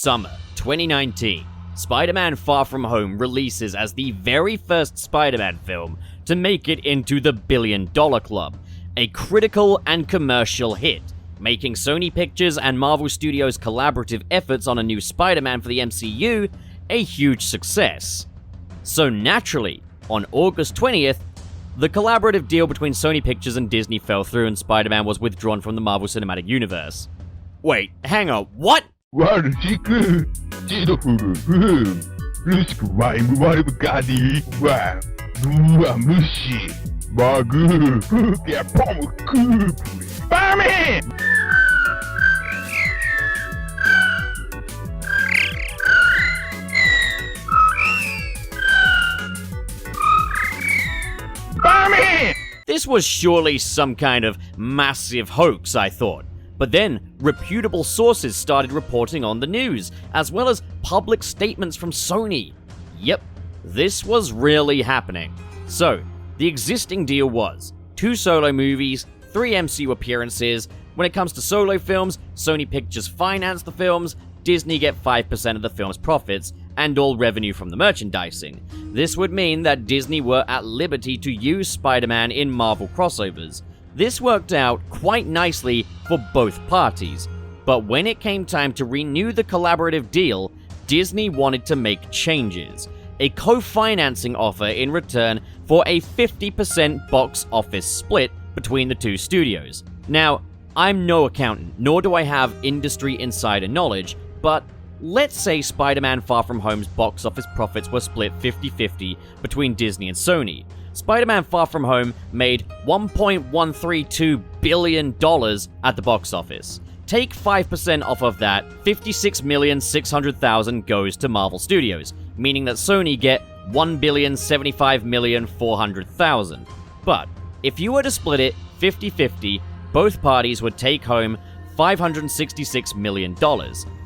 Summer 2019. Spider-Man Far From Home releases as the very first Spider-Man film to make it into the $1 billion club, a critical and commercial hit, making Sony Pictures and Marvel Studios' collaborative efforts on a new Spider-Man for the MCU a huge success. So naturally, on August 20th, the collaborative deal between Sony Pictures and Disney fell through and Spider-Man was withdrawn from the Marvel Cinematic Universe. Wait, hang on, what? This was surely some kind of massive hoax, I thought. But then, reputable sources started reporting on the news, as well as public statements from Sony. Yep, this was really happening. So, the existing deal was 2 solo movies, 3 MCU appearances. When it comes to solo films, Sony Pictures finance the films, Disney get 5% of the film's profits, and all revenue from the merchandising. This would mean that Disney were at liberty to use Spider-Man in Marvel crossovers. This worked out quite nicely for both parties, but when it came time to renew the collaborative deal, Disney wanted to make changes. A co-financing offer in return for a 50% box office split between the 2 studios. Now, I'm no accountant, nor do I have industry insider knowledge, but let's say Spider-Man Far From Home's box office profits were split 50-50 between Disney and Sony. Spider-Man Far From Home made $1.132 billion at the box office. Take 5% off of that, $56,600,000 goes to Marvel Studios, meaning that Sony get $1,075,400,000. But if you were to split it 50-50, both parties would take home $566 million.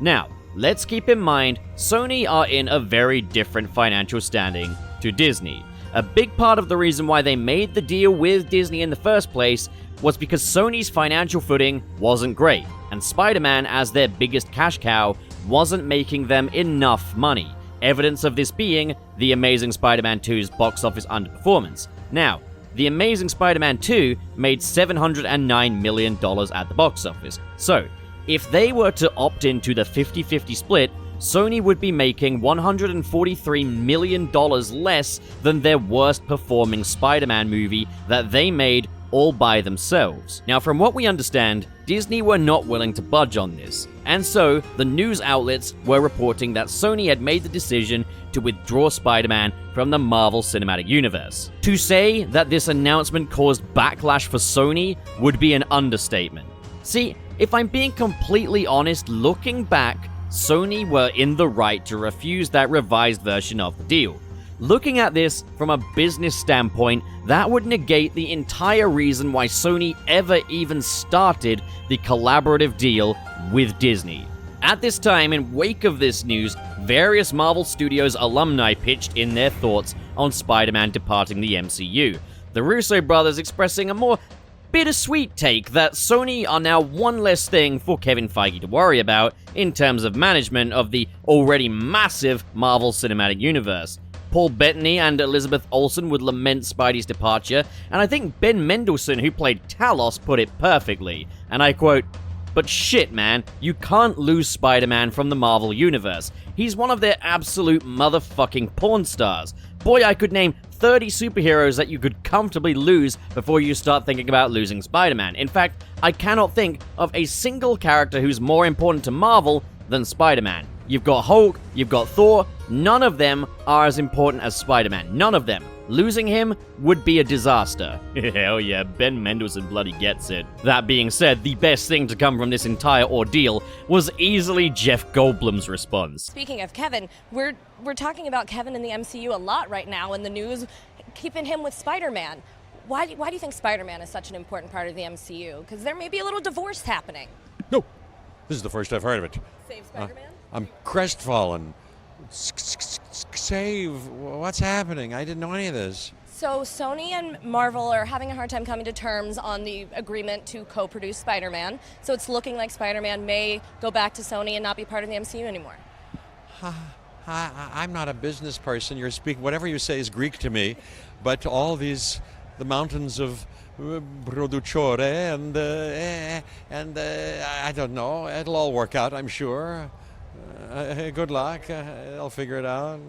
Now, let's keep in mind, Sony are in a very different financial standing to Disney. A big part of the reason why they made the deal with Disney in the first place was because Sony's financial footing wasn't great, and Spider-Man, as their biggest cash cow, wasn't making them enough money. Evidence of this being The Amazing Spider-Man 2's box office underperformance. Now, The Amazing Spider-Man 2 made $709 million at the box office, so if they were to opt into the 50-50 split, Sony would be making $143 million less than their worst performing Spider-Man movie that they made all by themselves. Now, from what we understand, Disney were not willing to budge on this, and so the news outlets were reporting that Sony had made the decision to withdraw Spider-Man from the Marvel Cinematic Universe. To say that this announcement caused backlash for Sony would be an understatement. See, if I'm being completely honest, looking back, Sony were in the right to refuse that revised version of the deal. Looking at this from a business standpoint, that would negate the entire reason why Sony ever even started the collaborative deal with Disney. At this time, in wake of this news, various Marvel Studios alumni pitched in their thoughts on Spider-Man departing the MCU. The Russo brothers expressing a more bittersweet take that Sony are now one less thing for Kevin Feige to worry about in terms of management of the already massive Marvel Cinematic Universe. Paul Bettany and Elizabeth Olsen would lament Spidey's departure, and I think Ben Mendelsohn, who played Talos, put it perfectly, and I quote, "But shit, man, you can't lose Spider-Man from the Marvel Universe. He's one of their absolute motherfucking porn stars. Boy, I could name 30 superheroes that you could comfortably lose before you start thinking about losing Spider-Man. In fact, I cannot think of a single character who's more important to Marvel than Spider-Man. You've got Hulk, you've got Thor, none of them are as important as Spider-Man. None of them. Losing him would be a disaster." Hell yeah, Ben Mendelsohn bloody gets it. That being said, the best thing to come from this entire ordeal was easily Jeff Goldblum's response. Speaking of Kevin, we're talking about Kevin in the MCU a lot right now in the news, keeping him with Spider-Man. Why do you think Spider-Man is such an important part of the MCU? Because there may be a little divorce happening. No, this is the first I've heard of it. Save Spider-Man? I'm crestfallen. Save, what's happening? I didn't know any of this. So Sony and Marvel are having a hard time coming to terms on the agreement to co-produce Spider-Man. So it's looking like Spider-Man may go back to Sony and not be part of the MCU anymore. I'm not a business person. You're speaking, whatever you say is Greek to me, but all these, the mountains of produttore and I don't know. It'll all work out, I'm sure. Good luck. I'll figure it out.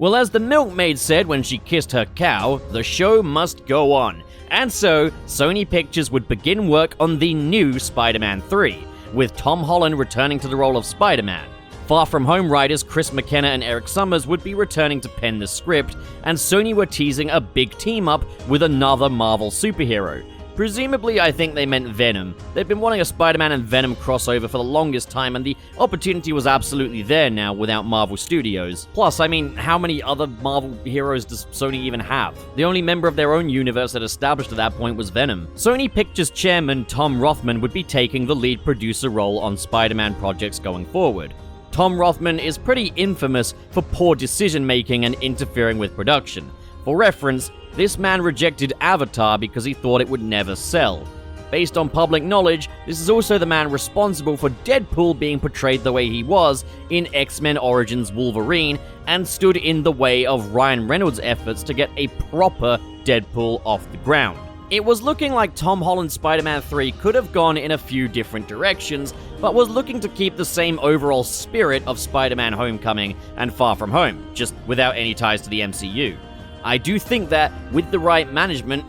Well, as the milkmaid said when she kissed her cow, the show must go on. And so, Sony Pictures would begin work on the new Spider-Man 3, with Tom Holland returning to the role of Spider-Man. Far From Home writers Chris McKenna and Erik Sommers would be returning to pen the script, and Sony were teasing a big team-up with another Marvel superhero. Presumably, I think they meant Venom. They've been wanting a Spider-Man and Venom crossover for the longest time, and the opportunity was absolutely there now without Marvel Studios. Plus, I mean, how many other Marvel heroes does Sony even have? The only member of their own universe that established at that point was Venom. Sony Pictures chairman Tom Rothman would be taking the lead producer role on Spider-Man projects going forward. Tom Rothman is pretty infamous for poor decision-making and interfering with production. For reference, this man rejected Avatar because he thought it would never sell. Based on public knowledge, this is also the man responsible for Deadpool being portrayed the way he was in X-Men Origins Wolverine and stood in the way of Ryan Reynolds' efforts to get a proper Deadpool off the ground. It was looking like Tom Holland's Spider-Man 3 could have gone in a few different directions, but was looking to keep the same overall spirit of Spider-Man Homecoming and Far From Home, just without any ties to the MCU. I do think that, with the right management,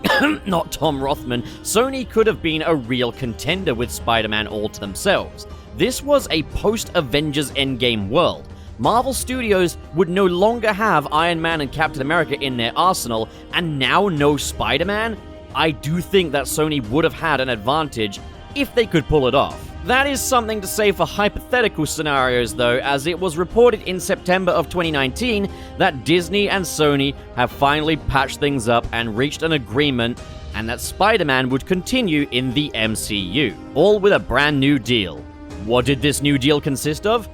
not Tom Rothman, Sony could have been a real contender with Spider-Man all to themselves. This was a post-Avengers Endgame world. Marvel Studios would no longer have Iron Man and Captain America in their arsenal, and now no Spider-Man? I do think that Sony would have had an advantage if they could pull it off. That is something to say for hypothetical scenarios though, as it was reported in September of 2019 that Disney and Sony have finally patched things up and reached an agreement, and that Spider-Man would continue in the MCU, all with a brand new deal. What did this new deal consist of?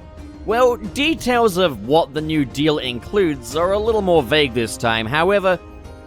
Well, details of what the new deal includes are a little more vague this time. However,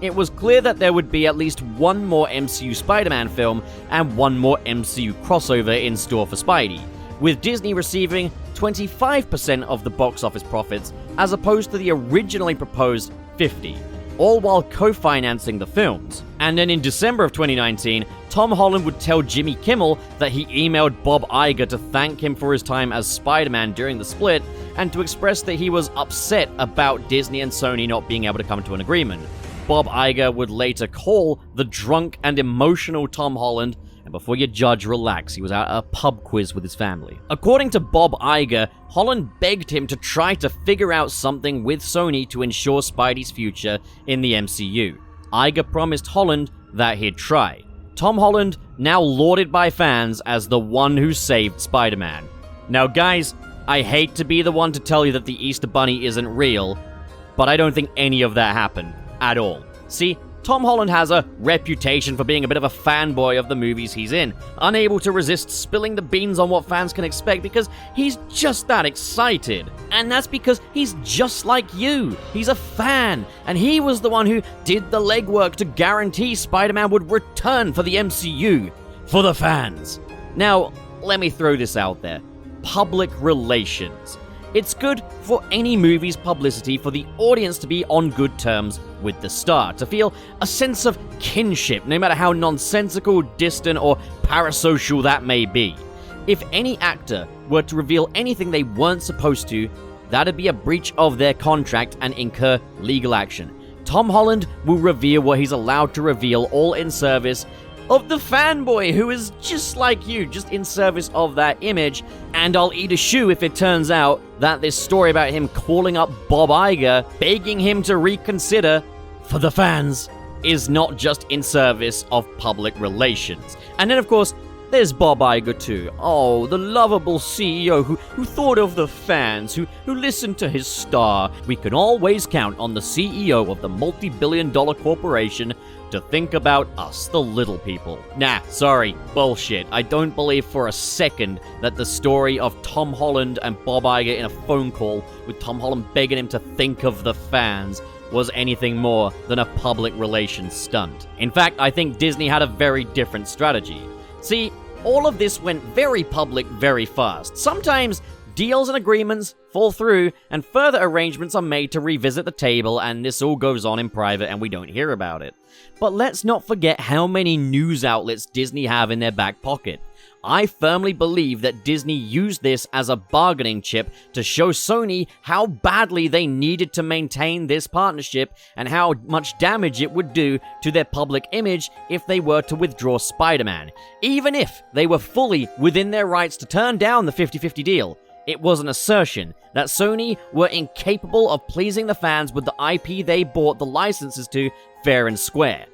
it was clear that there would be at least one more MCU Spider-Man film and one more MCU crossover in store for Spidey, with Disney receiving 25% of the box office profits as opposed to the originally proposed 50%, all while co-financing the films. And then in December of 2019, Tom Holland would tell Jimmy Kimmel that he emailed Bob Iger to thank him for his time as Spider-Man during the split and to express that he was upset about Disney and Sony not being able to come to an agreement. Bob Iger would later call the drunk and emotional Tom Holland, and before you judge, relax, he was at a pub quiz with his family. According to Bob Iger, Holland begged him to try to figure out something with Sony to ensure Spidey's future in the MCU. Iger promised Holland that he'd try. Tom Holland, now lauded by fans as the one who saved Spider-Man. Now guys, I hate to be the one to tell you that the Easter Bunny isn't real, but I don't think any of that happened. At all. See, Tom Holland has a reputation for being a bit of a fanboy of the movies he's in, unable to resist spilling the beans on what fans can expect because he's just that excited. And that's because he's just like you. He's a fan, and he was the one who did the legwork to guarantee Spider-Man would return for the MCU, for the fans. Now, let me throw this out there. Public relations. It's good for any movie's publicity for the audience to be on good terms with the star, to feel a sense of kinship, no matter how nonsensical, distant, or parasocial that may be. If any actor were to reveal anything they weren't supposed to, that'd be a breach of their contract and incur legal action. Tom Holland will reveal what he's allowed to reveal, all in service of the fanboy who is just like you, just in service of that image, and I'll eat a shoe if it turns out that this story about him calling up Bob Iger, begging him to reconsider for the fans, is not just in service of public relations. And then of course, there's Bob Iger too. Oh, the lovable CEO who thought of the fans, who listened to his star. We can always count on the CEO of the multi-billion-dollar corporation to think about us, the little people. Nah, sorry, bullshit. I don't believe for a second that the story of Tom Holland and Bob Iger in a phone call with Tom Holland begging him to think of the fans was anything more than a public relations stunt. In fact, I think Disney had a very different strategy. See, all of this went very public very fast. Sometimes deals and agreements fall through, and further arrangements are made to revisit the table, and this all goes on in private and we don't hear about it. But let's not forget how many news outlets Disney have in their back pocket. I firmly believe that Disney used this as a bargaining chip to show Sony how badly they needed to maintain this partnership and how much damage it would do to their public image if they were to withdraw Spider-Man. Even if they were fully within their rights to turn down the 50-50 deal, it was an assertion that Sony were incapable of pleasing the fans with the IP they bought the licenses to fair and square.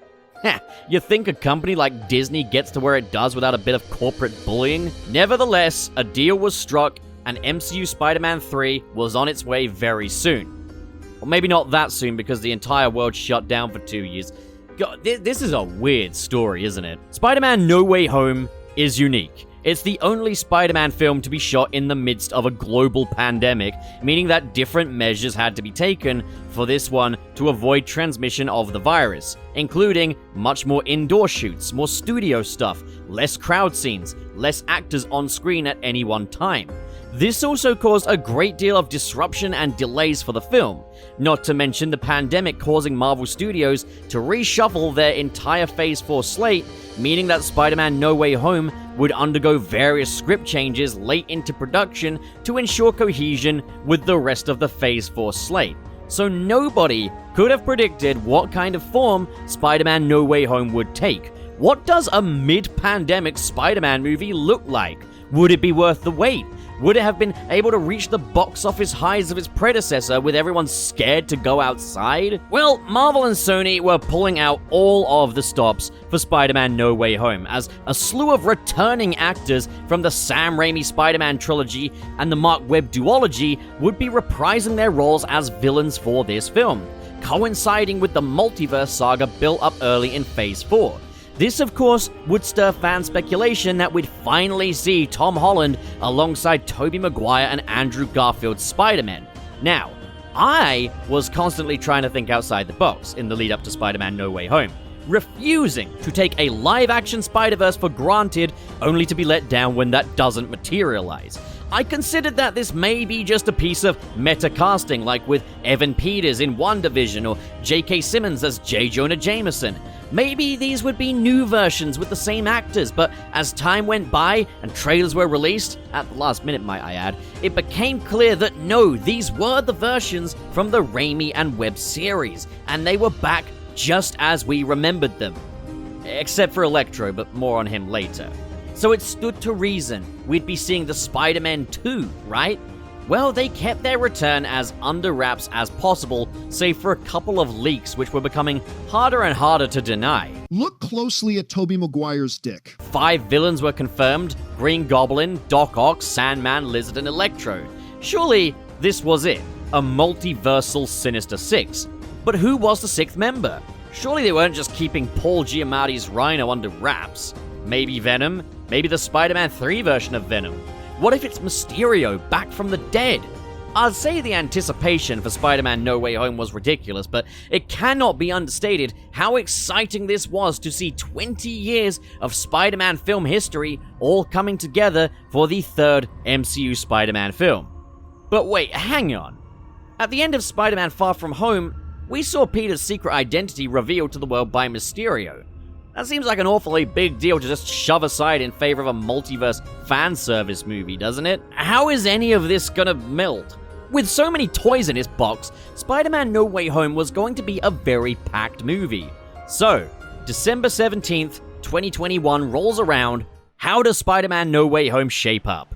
You think a company like Disney gets to where it does without a bit of corporate bullying? Nevertheless, a deal was struck, and MCU Spider-Man 3 was on its way very soon. Or maybe not that soon, because the entire world shut down for 2 years. God, this is a weird story, isn't it? Spider-Man No Way Home is unique. It's the only Spider-Man film to be shot in the midst of a global pandemic, meaning that different measures had to be taken for this one to avoid transmission of the virus, including much more indoor shoots, more studio stuff, less crowd scenes, less actors on screen at any one time. This also caused a great deal of disruption and delays for the film, not to mention the pandemic causing Marvel Studios to reshuffle their entire Phase 4 slate, meaning that Spider-Man No Way Home would undergo various script changes late into production to ensure cohesion with the rest of the Phase 4 slate. So nobody could have predicted what kind of form Spider-Man No Way Home would take. What does a mid-pandemic Spider-Man movie look like? Would it be worth the wait? Would it have been able to reach the box office highs of its predecessor with everyone scared to go outside? Well, Marvel and Sony were pulling out all of the stops for Spider-Man No Way Home, as a slew of returning actors from the Sam Raimi Spider-Man trilogy and the Mark Webb duology would be reprising their roles as villains for this film, coinciding with the multiverse saga built up early in Phase 4. This, of course, would stir fan speculation that we'd finally see Tom Holland alongside Tobey Maguire and Andrew Garfield's Spider-Man. Now, I was constantly trying to think outside the box in the lead up to Spider-Man No Way Home, refusing to take a live-action Spider-Verse for granted, only to be let down when that doesn't materialize. I considered that this may be just a piece of meta-casting, like with Evan Peters in WandaVision or J.K. Simmons as J. Jonah Jameson. Maybe these would be new versions with the same actors, but as time went by and trailers were released, at the last minute might I add, it became clear that no, these were the versions from the Raimi and Webb series, and they were back just as we remembered them. Except for Electro, but more on him later. So it stood to reason we'd be seeing the Spider-Man 2, right? Well, they kept their return as under wraps as possible, save for a couple of leaks which were becoming harder and harder to deny. Look closely at Tobey Maguire's dick. 5 villains were confirmed: Green Goblin, Doc Ock, Sandman, Lizard, and Electro. Surely this was it, a multiversal Sinister Six. But who was the 6th member? Surely they weren't just keeping Paul Giamatti's Rhino under wraps. Maybe Venom? Maybe the Spider-Man 3 version of Venom? What if it's Mysterio, back from the dead? I'd say the anticipation for Spider-Man No Way Home was ridiculous, but it cannot be understated how exciting this was to see 20 years of Spider-Man film history all coming together for the 3rd MCU Spider-Man film. But wait, hang on. At the end of Spider-Man Far From Home, we saw Peter's secret identity revealed to the world by Mysterio. That seems like an awfully big deal to just shove aside in favor of a multiverse fan service movie, doesn't it? How is any of this gonna meld? With so many toys in its box, Spider-Man No Way Home was going to be a very packed movie. So, December 17th, 2021 rolls around. How does Spider-Man No Way Home shape up?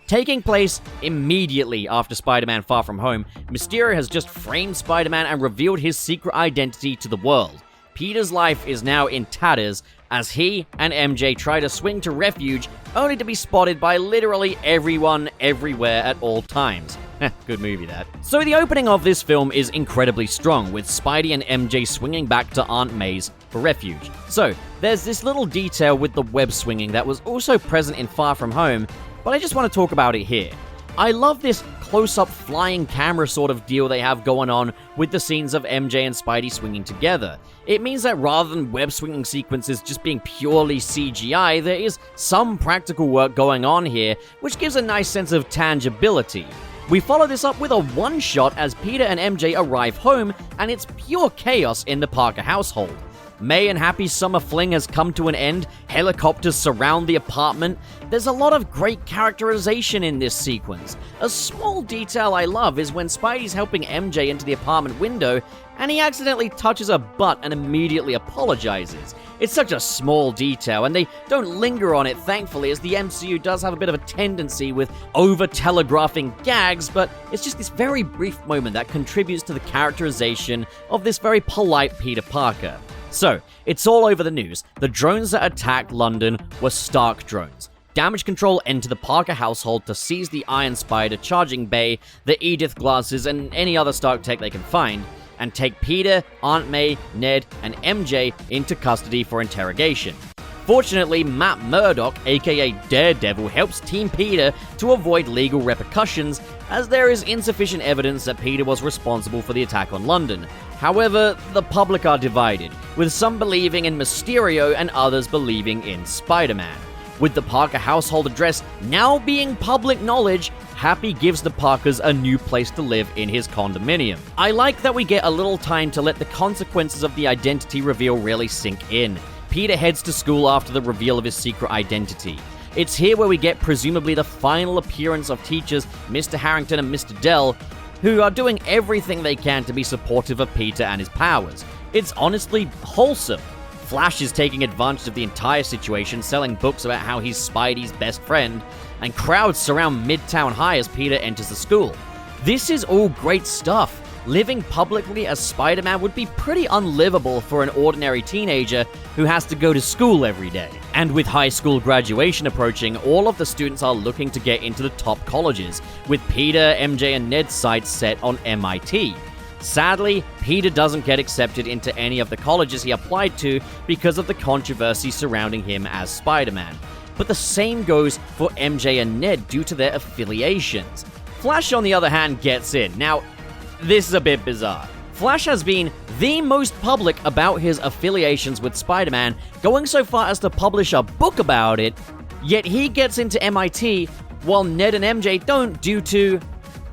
Taking place immediately after Spider-Man Far From Home, Mysterio has just framed Spider-Man and revealed his secret identity to the world. Peter's life is now in tatters as he and MJ try to swing to refuge, only to be spotted by literally everyone everywhere at all times. Good movie, that. So the opening of this film is incredibly strong, with Spidey and MJ swinging back to Aunt May's for refuge. So, there's this little detail with the web swinging that was also present in Far From Home, but I just want to talk about it here. I love this close-up flying camera sort of deal they have going on with the scenes of MJ and Spidey swinging together. It means that rather than web-swinging sequences just being purely CGI, there is some practical work going on here, which gives a nice sense of tangibility. We follow this up with a one-shot as Peter and MJ arrive home, and it's pure chaos in the Parker household. May and Happy's summer fling has come to an end, helicopters surround the apartment. There's a lot of great characterization in this sequence. A small detail I love is when Spidey's helping MJ into the apartment window, and he accidentally touches her butt and immediately apologizes. It's such a small detail, and they don't linger on it, thankfully, as the MCU does have a bit of a tendency with over-telegraphing gags, but it's just this very brief moment that contributes to the characterization of this very polite Peter Parker. So, it's all over the news. The drones that attacked London were Stark drones. Damage Control enter the Parker household to seize the Iron Spider charging bay, the Edith glasses, and any other Stark tech they can find, and take Peter, Aunt May, Ned, and MJ into custody for interrogation. Fortunately, Matt Murdock, aka Daredevil, helps Team Peter to avoid legal repercussions, as there is insufficient evidence that Peter was responsible for the attack on London. However, the public are divided, with some believing in Mysterio and others believing in Spider-Man. With the Parker household address now being public knowledge, Happy gives the Parkers a new place to live in his condominium. I like that we get a little time to let the consequences of the identity reveal really sink in. Peter heads to school after the reveal of his secret identity. It's here where we get presumably the final appearance of teachers Mr. Harrington and Mr. Dell, who are doing everything they can to be supportive of Peter and his powers. It's honestly wholesome. Flash is taking advantage of the entire situation, selling books about how he's Spidey's best friend, and crowds surround Midtown High as Peter enters the school. This is all great stuff. Living publicly as Spider-Man would be pretty unlivable for an ordinary teenager who has to go to school every day. And with high school graduation approaching, all of the students are looking to get into the top colleges, with Peter, MJ, and Ned's sights set on MIT. Sadly, Peter doesn't get accepted into any of the colleges he applied to because of the controversy surrounding him as Spider-Man. But the same goes for MJ and Ned due to their affiliations. Flash, on the other hand, gets in. Now, this is a bit bizarre. Flash has been the most public about his affiliations with Spider-Man, going so far as to publish a book about it, yet he gets into MIT while Ned and MJ don't due to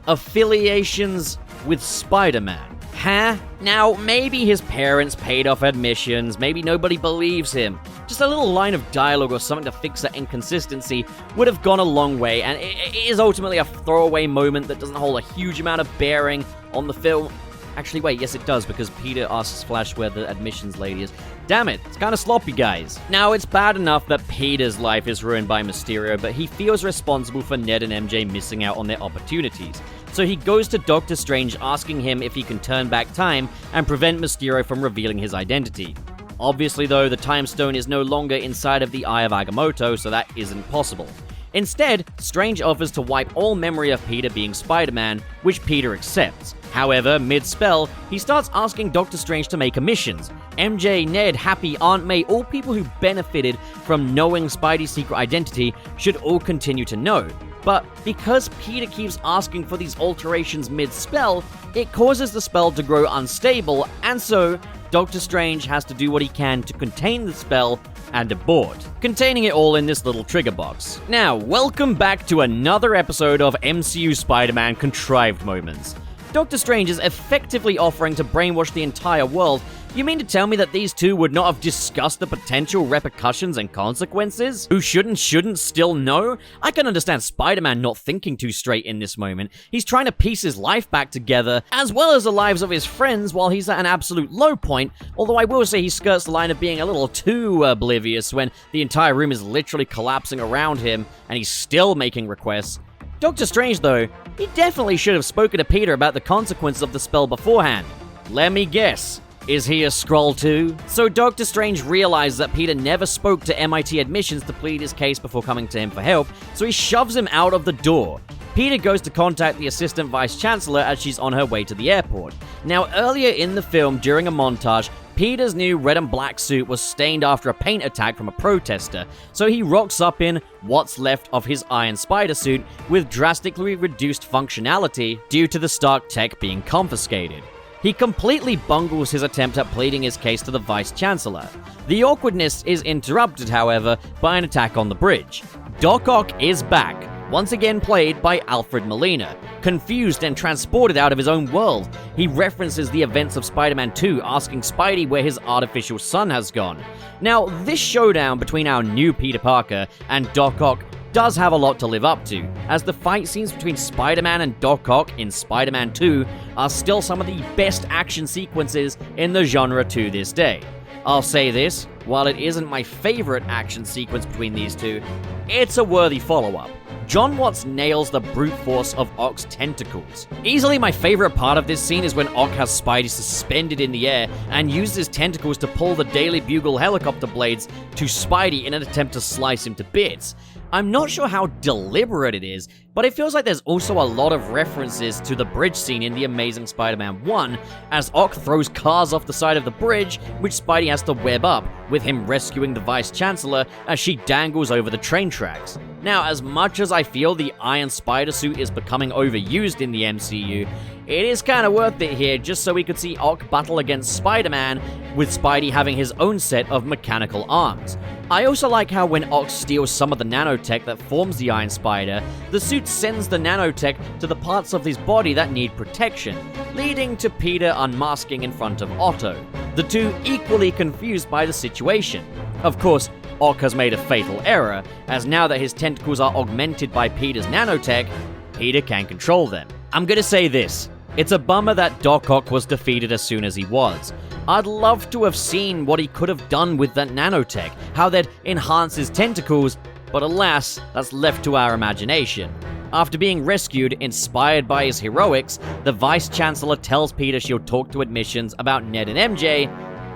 affiliations with Spider-Man. Huh? Now, maybe his parents paid off admissions, maybe nobody believes him. Just a little line of dialogue or something to fix that inconsistency would have gone a long way, and it is ultimately a throwaway moment that doesn't hold a huge amount of bearing on the film. Actually, wait, yes it does, because Peter asks Flash where the admissions lady is. Damn it, it's kind of sloppy, guys. Now, it's bad enough that Peter's life is ruined by Mysterio, but he feels responsible for Ned and MJ missing out on their opportunities. So he goes to Doctor Strange asking him if he can turn back time and prevent Mysterio from revealing his identity. Obviously, though, the Time Stone is no longer inside of the Eye of Agamotto, so that isn't possible. Instead, Strange offers to wipe all memory of Peter being Spider-Man, which Peter accepts. However, mid-spell, he starts asking Doctor Strange to make omissions. MJ, Ned, Happy, Aunt May, all people who benefited from knowing Spidey's secret identity should all continue to know. But because Peter keeps asking for these alterations mid-spell, it causes the spell to grow unstable, and so Doctor Strange has to do what he can to contain the spell and abort, containing it all in this little trigger box. Now, welcome back to another episode of MCU Spider-Man Contrived Moments. Doctor Strange is effectively offering to brainwash the entire world. You mean to tell me that these two would not have discussed the potential repercussions and consequences? Who shouldn't still know? I can understand Spider-Man not thinking too straight in this moment. He's trying to piece his life back together, as well as the lives of his friends while he's at an absolute low point, although I will say he skirts the line of being a little too oblivious when the entire room is literally collapsing around him and he's still making requests. Doctor Strange, though, he definitely should have spoken to Peter about the consequences of the spell beforehand. Let me guess. Is he a Skrull too? So Doctor Strange realizes that Peter never spoke to MIT admissions to plead his case before coming to him for help, so he shoves him out of the door. Peter goes to contact the Assistant Vice Chancellor as she's on her way to the airport. Now, earlier in the film, during a montage, Peter's new red and black suit was stained after a paint attack from a protester, so he rocks up in what's left of his Iron Spider suit with drastically reduced functionality due to the Stark tech being confiscated. He completely bungles his attempt at pleading his case to the Vice-Chancellor. The awkwardness is interrupted, however, by an attack on the bridge. Doc Ock is back, once again played by Alfred Molina. Confused and transported out of his own world, he references the events of Spider-Man 2, asking Spidey where his artificial son has gone. Now, this showdown between our new Peter Parker and Doc Ock does have a lot to live up to, as the fight scenes between Spider-Man and Doc Ock in Spider-Man 2 are still some of the best action sequences in the genre to this day. I'll say this, while it isn't my favorite action sequence between these two, it's a worthy follow-up. Jon Watts nails the brute force of Ock's tentacles. Easily my favorite part of this scene is when Ock has Spidey suspended in the air and uses his tentacles to pull the Daily Bugle helicopter blades to Spidey in an attempt to slice him to bits. I'm not sure how deliberate it is, but it feels like there's also a lot of references to the bridge scene in The Amazing Spider-Man 1, as Ock throws cars off the side of the bridge, which Spidey has to web up, with him rescuing the Vice-Chancellor as she dangles over the train tracks. Now, as much as I feel the Iron Spider suit is becoming overused in the MCU, it is kind of worth it here just so we could see Ock battle against Spider-Man, with Spidey having his own set of mechanical arms. I also like how when Ock steals some of the nanotech that forms the Iron Spider, the suit sends the nanotech to the parts of his body that need protection, leading to Peter unmasking in front of Otto, the two equally confused by the situation. Of course, Ock has made a fatal error, as now that his tentacles are augmented by Peter's nanotech, Peter can control them. I'm gonna say this, it's a bummer that Doc Ock was defeated as soon as he was. I'd love to have seen what he could have done with that nanotech, how they'd enhance his tentacles, but alas, that's left to our imagination. After being rescued, inspired by his heroics, the Vice-Chancellor tells Peter she'll talk to admissions about Ned and MJ,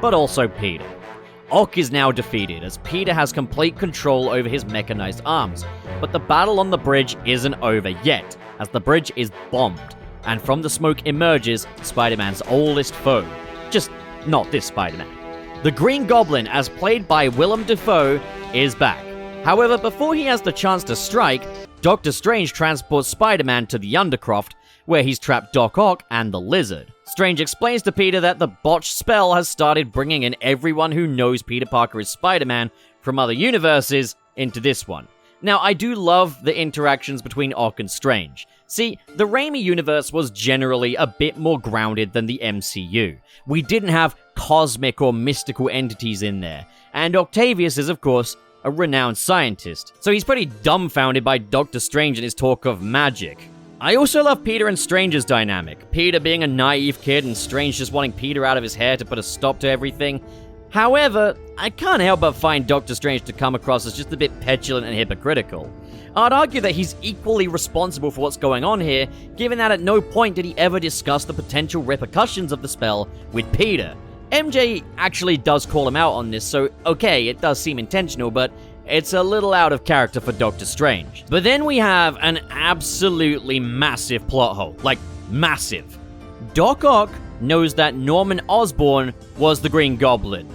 but also Peter. Ock is now defeated, as Peter has complete control over his mechanized arms, but the battle on the bridge isn't over yet, as the bridge is bombed, and from the smoke emerges Spider-Man's oldest foe. Just not this Spider-Man. The Green Goblin, as played by Willem Dafoe, is back. However, before he has the chance to strike, Doctor Strange transports Spider-Man to the Undercroft, where he's trapped Doc Ock and the Lizard. Strange explains to Peter that the botched spell has started bringing in everyone who knows Peter Parker is Spider-Man from other universes into this one. Now, I do love the interactions between Ock and Strange. See, the Raimi universe was generally a bit more grounded than the MCU. We didn't have cosmic or mystical entities in there, and Octavius is, of course, a renowned scientist, so he's pretty dumbfounded by Doctor Strange and his talk of magic. I also love Peter and Strange's dynamic, Peter being a naive kid and Strange just wanting Peter out of his hair to put a stop to everything. However, I can't help but find Doctor Strange to come across as just a bit petulant and hypocritical. I'd argue that he's equally responsible for what's going on here, given that at no point did he ever discuss the potential repercussions of the spell with Peter. MJ actually does call him out on this, so okay, it does seem intentional, but it's a little out of character for Doctor Strange. But then we have an absolutely massive plot hole. Like, massive. Doc Ock knows that Norman Osborn was the Green Goblin.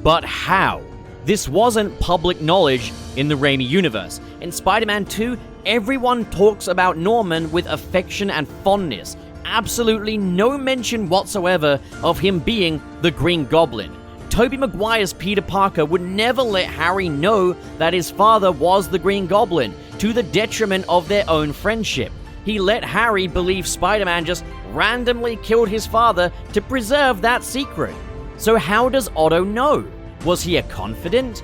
But how? This wasn't public knowledge in the Raimi universe. In Spider-Man 2, everyone talks about Norman with affection and fondness. Absolutely no mention whatsoever of him being the Green Goblin. Tobey Maguire's Peter Parker would never let Harry know that his father was the Green Goblin, to the detriment of their own friendship. He let Harry believe Spider-Man just randomly killed his father to preserve that secret. So how does Otto know? Was he a confidant?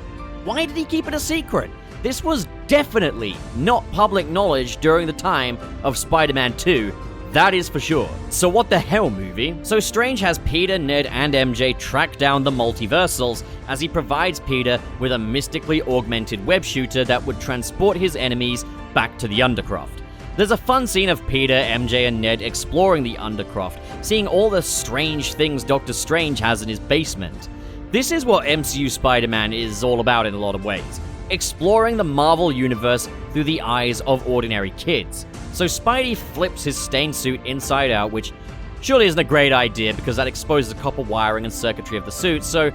Why did he keep it a secret? This was definitely not public knowledge during the time of Spider-Man 2, that is for sure. So what the hell, movie? So Strange has Peter, Ned, and MJ track down the multiversals as he provides Peter with a mystically augmented web shooter that would transport his enemies back to the Undercroft. There's a fun scene of Peter, MJ, and Ned exploring the Undercroft, seeing all the strange things Doctor Strange has in his basement. This is what MCU Spider-Man is all about in a lot of ways, exploring the Marvel universe through the eyes of ordinary kids. So Spidey flips his stained suit inside out, which surely isn't a great idea because that exposes the copper wiring and circuitry of the suit, so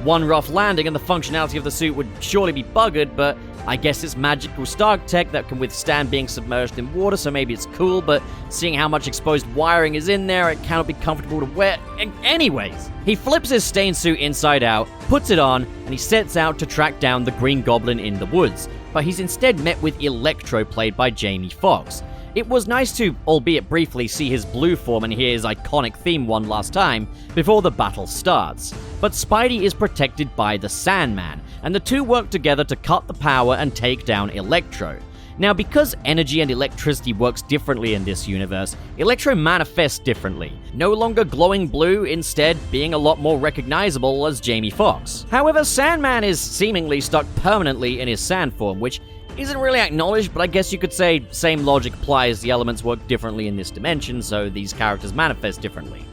one rough landing and the functionality of the suit would surely be buggered, but I guess it's magical Stark tech that can withstand being submerged in water, so maybe it's cool, but seeing how much exposed wiring is in there, it cannot be comfortable to wear. Anyways, he flips his stained suit inside out, puts it on, and he sets out to track down the Green Goblin in the woods, but he's instead met with Electro, played by Jamie Foxx. It was nice to, albeit briefly, see his blue form and hear his iconic theme one last time before the battle starts. But Spidey is protected by the Sandman, and the two work together to cut the power and take down Electro. Now, because energy and electricity works differently in this universe, Electro manifests differently, no longer glowing blue, instead being a lot more recognizable as Jamie Foxx. However, Sandman is seemingly stuck permanently in his sand form, which isn't really acknowledged, but I guess you could say same logic applies. The elements work differently in this dimension, so these characters manifest differently.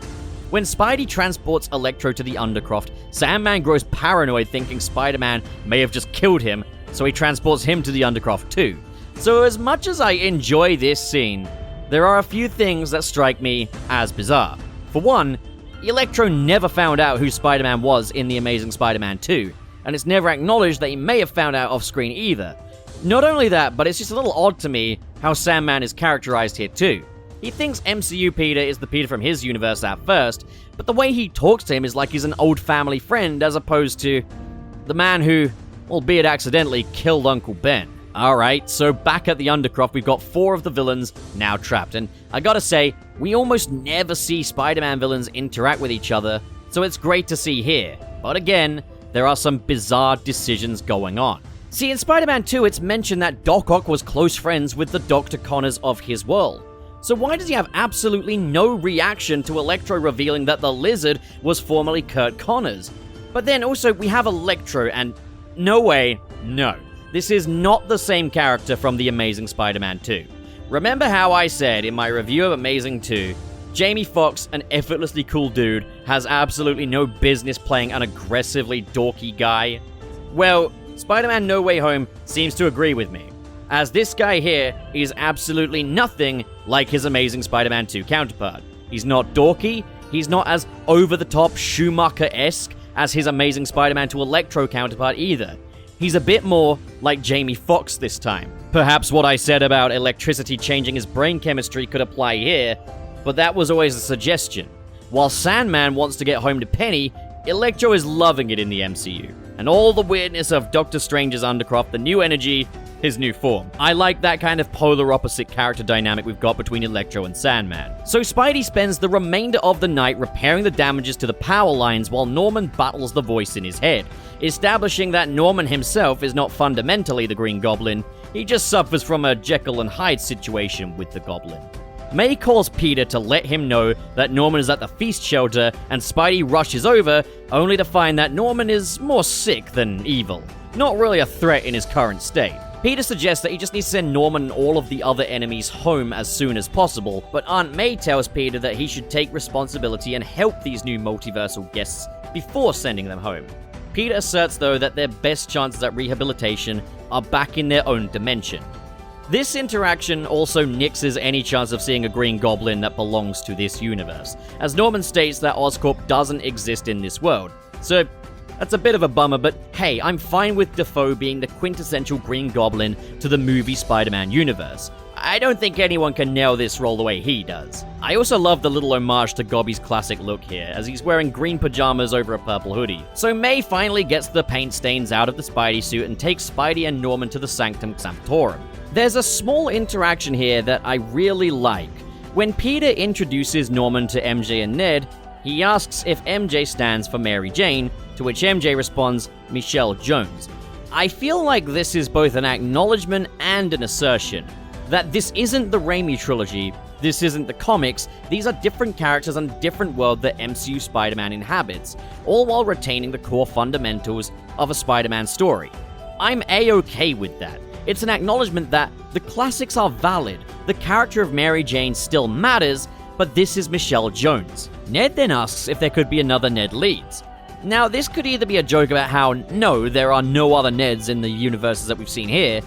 When Spidey transports Electro to the Undercroft, Sandman grows paranoid thinking Spider-Man may have just killed him, so he transports him to the Undercroft too. So as much as I enjoy this scene, there are a few things that strike me as bizarre. For one, Electro never found out who Spider-Man was in The Amazing Spider-Man 2, and it's never acknowledged that he may have found out off-screen either. Not only that, but it's just a little odd to me how Sandman is characterized here too. He thinks MCU Peter is the Peter from his universe at first, but the way he talks to him is like he's an old family friend as opposed to the man who, albeit accidentally, killed Uncle Ben. Alright, so back at the Undercroft, we've got 4 of the villains now trapped, and I gotta say, we almost never see Spider-Man villains interact with each other, so it's great to see here. But again, there are some bizarre decisions going on. See, in Spider-Man 2, it's mentioned that Doc Ock was close friends with the Dr. Connors of his world. So why does he have absolutely no reaction to Electro revealing that the Lizard was formerly Kurt Connors? But then also, we have Electro, and no way, no. This is not the same character from The Amazing Spider-Man 2. Remember how I said in my review of Amazing 2, Jamie Foxx, an effortlessly cool dude, has absolutely no business playing an aggressively dorky guy? Well, Spider-Man No Way Home seems to agree with me, as this guy here is absolutely nothing like his Amazing Spider-Man 2 counterpart. He's not dorky, he's not as over-the-top Schumacher-esque as his Amazing Spider-Man 2 Electro counterpart either. He's a bit more like Jamie Foxx this time. Perhaps what I said about electricity changing his brain chemistry could apply here, but that was always a suggestion. While Sandman wants to get home to Penny, Electro is loving it in the MCU. And all the weirdness of Doctor Strange's Undercroft, the new energy, his new form. I like that kind of polar opposite character dynamic we've got between Electro and Sandman. So Spidey spends the remainder of the night repairing the damages to the power lines while Norman battles the voice in his head, establishing that Norman himself is not fundamentally the Green Goblin, he just suffers from a Jekyll and Hyde situation with the Goblin. May calls Peter to let him know that Norman is at the feast shelter, and Spidey rushes over, only to find that Norman is more sick than evil. Not really a threat in his current state. Peter suggests that he just needs to send Norman and all of the other enemies home as soon as possible, but Aunt May tells Peter that he should take responsibility and help these new multiversal guests before sending them home. Peter asserts, though, that their best chances at rehabilitation are back in their own dimension. This interaction also nixes any chance of seeing a Green Goblin that belongs to this universe, as Norman states that Oscorp doesn't exist in this world. So, that's a bit of a bummer, but hey, I'm fine with Dafoe being the quintessential Green Goblin to the movie Spider-Man universe. I don't think anyone can nail this role the way he does. I also love the little homage to Gobby's classic look here, as he's wearing green pajamas over a purple hoodie. So May finally gets the paint stains out of the Spidey suit and takes Spidey and Norman to the Sanctum Sanctorum. There's a small interaction here that I really like. When Peter introduces Norman to MJ and Ned, he asks if MJ stands for Mary Jane, to which MJ responds, Michelle Jones. I feel like this is both an acknowledgement and an assertion that this isn't the Raimi trilogy, this isn't the comics, these are different characters and a different world that MCU Spider-Man inhabits, all while retaining the core fundamentals of a Spider-Man story. I'm A-okay with that. It's an acknowledgement that the classics are valid, the character of Mary Jane still matters, but this is Michelle Jones. Ned then asks if there could be another Ned Leeds. Now, this could either be a joke about how, no, there are no other Neds in the universes that we've seen here,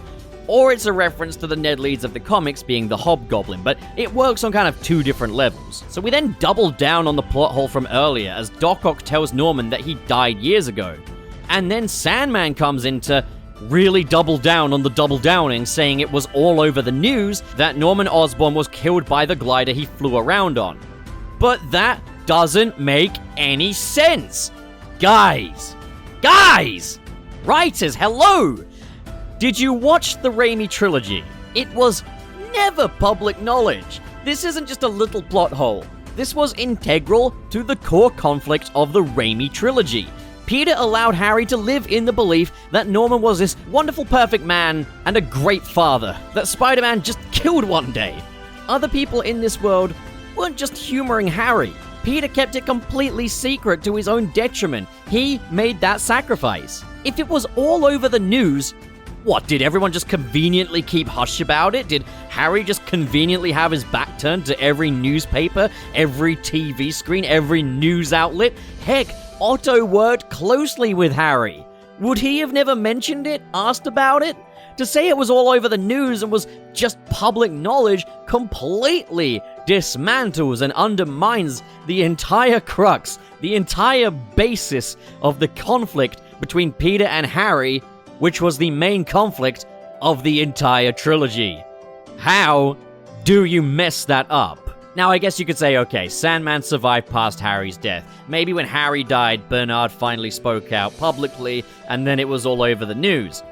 or it's a reference to the Ned Leeds of the comics being the Hobgoblin, but it works on kind of two different levels. So we then double down on the plot hole from earlier as Doc Ock tells Norman that he died years ago. And then Sandman comes in to really double down on the double downing, saying it was all over the news that Norman Osborn was killed by the glider he flew around on. But that doesn't make any sense. Guys! Writers, hello! Did you watch the Raimi trilogy? It was never public knowledge. This isn't just a little plot hole. This was integral to the core conflict of the Raimi trilogy. Peter allowed Harry to live in the belief that Norman was this wonderful, perfect man and a great father that Spider-Man just killed one day. Other people in this world weren't just humoring Harry. Peter kept it completely secret to his own detriment. He made that sacrifice. If it was all over the news, what, did everyone just conveniently keep hush about it? Did Harry just conveniently have his back turned to every newspaper, every TV screen, every news outlet? Heck, Otto worked closely with Harry. Would he have never mentioned it, asked about it? To say it was all over the news and was just public knowledge completely dismantles and undermines the entire crux, the entire basis of the conflict between Peter and Harry, which was the main conflict of the entire trilogy. How do you mess that up? Now, I guess you could say, okay, Sandman survived past Harry's death. Maybe when Harry died, Bernard finally spoke out publicly, and then it was all over the news.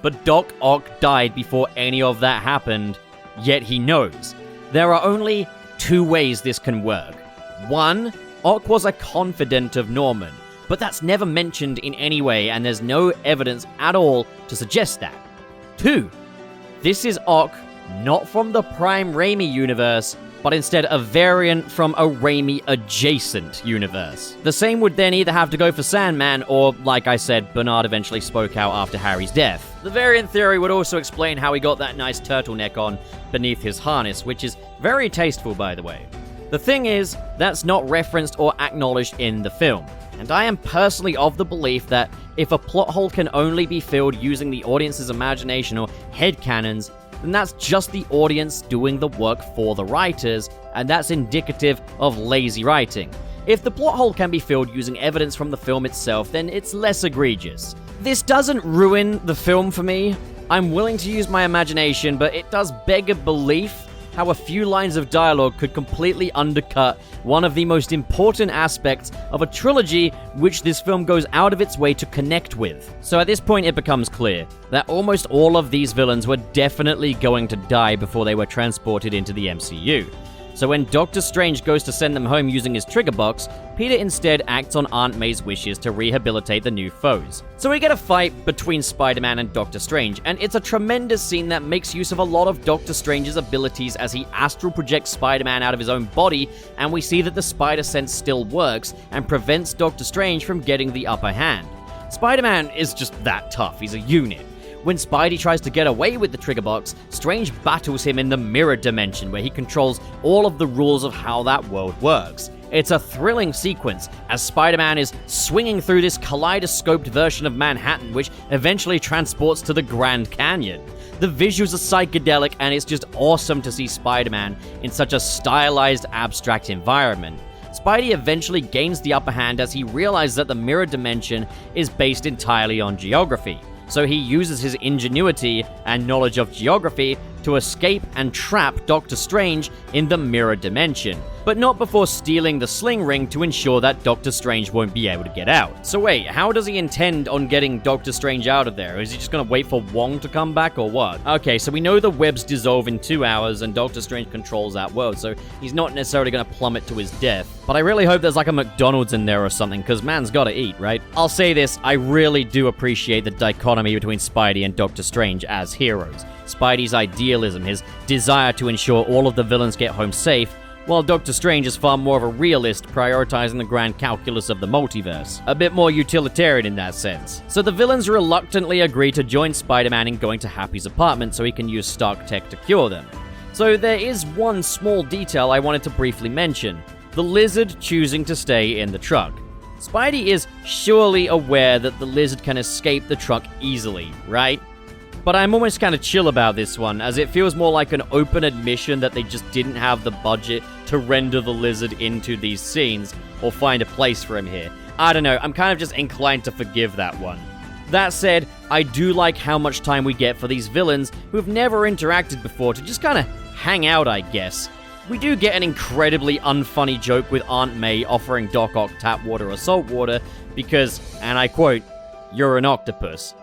But Doc Ock died before any of that happened, yet he knows. There are only two ways this can work. One, Ock was a confidant of Norman, but that's never mentioned in any way, and there's no evidence at all to suggest that. Two, this is Ock not from the Prime Raimi universe, but instead a variant from a Raimi-adjacent universe. The same would then either have to go for Sandman, or, like I said, Bernard eventually spoke out after Harry's death. The variant theory would also explain how he got that nice turtleneck on beneath his harness, which is very tasteful, by the way. The thing is, that's not referenced or acknowledged in the film. And I am personally of the belief that if a plot hole can only be filled using the audience's imagination or headcanons, then that's just the audience doing the work for the writers, and that's indicative of lazy writing. If the plot hole can be filled using evidence from the film itself, then it's less egregious. This doesn't ruin the film for me. I'm willing to use my imagination, but it does beg a belief how a few lines of dialogue could completely undercut one of the most important aspects of a trilogy which this film goes out of its way to connect with. So at this point it becomes clear that almost all of these villains were definitely going to die before they were transported into the MCU. So when Doctor Strange goes to send them home using his trigger box, Peter instead acts on Aunt May's wishes to rehabilitate the new foes. So we get a fight between Spider-Man and Doctor Strange, and it's a tremendous scene that makes use of a lot of Doctor Strange's abilities as he astral projects Spider-Man out of his own body, and we see that the spider sense still works and prevents Doctor Strange from getting the upper hand. Spider-Man is just that tough, he's a unit. When Spidey tries to get away with the trigger box, Strange battles him in the mirror dimension where he controls all of the rules of how that world works. It's a thrilling sequence as Spider-Man is swinging through this kaleidoscoped version of Manhattan which eventually transports to the Grand Canyon. The visuals are psychedelic and it's just awesome to see Spider-Man in such a stylized, abstract environment. Spidey eventually gains the upper hand as he realizes that the mirror dimension is based entirely on geography. So he uses his ingenuity and knowledge of geography to escape and trap Doctor Strange in the mirror dimension, but not before stealing the sling ring to ensure that Doctor Strange won't be able to get out. So wait, how does he intend on getting Doctor Strange out of there? Is he just gonna wait for Wong to come back or what? Okay, so we know the webs dissolve in 2 hours and Doctor Strange controls that world, so he's not necessarily gonna plummet to his death. But I really hope there's like a McDonald's in there or something, because man's gotta eat, right? I'll say this, I really do appreciate the dichotomy between Spidey and Doctor Strange as heroes. Spidey's idealism, his desire to ensure all of the villains get home safe, while Doctor Strange is far more of a realist, prioritizing the grand calculus of the multiverse. A bit more utilitarian in that sense. So the villains reluctantly agree to join Spider-Man in going to Happy's apartment so he can use Stark tech to cure them. So there is one small detail I wanted to briefly mention: the lizard choosing to stay in the truck. Spidey is surely aware that the lizard can escape the truck easily, right? but I'm almost kind of chill about this one, as it feels more like an open admission that they just didn't have the budget to render the lizard into these scenes, or find a place for him here. I don't know, I'm kind of just inclined to forgive that one. That said, I do like how much time we get for these villains who've never interacted before to just kind of hang out, I guess. We do get an incredibly unfunny joke with Aunt May offering Doc Ock tap water or salt water because, and I quote, "You're an octopus."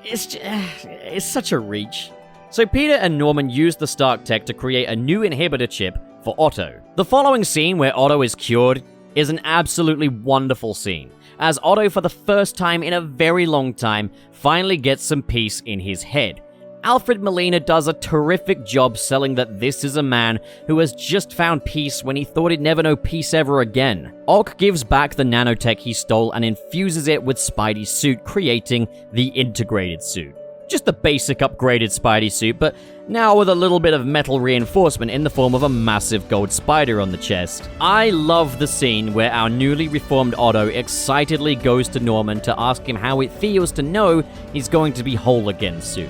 It's such a reach. So Peter and Norman use the Stark tech to create a new inhibitor chip for Otto. The following scene where Otto is cured is an absolutely wonderful scene, as Otto for the first time in a very long time finally gets some peace in his head. Alfred Molina does a terrific job selling that this is a man who has just found peace when he thought he'd never know peace ever again. Ock gives back the nanotech he stole and infuses it with Spidey's suit, creating the integrated suit. Just the basic upgraded Spidey suit, but now with a little bit of metal reinforcement in the form of a massive gold spider on the chest. I love the scene where our newly reformed Otto excitedly goes to Norman to ask him how it feels to know he's going to be whole again soon.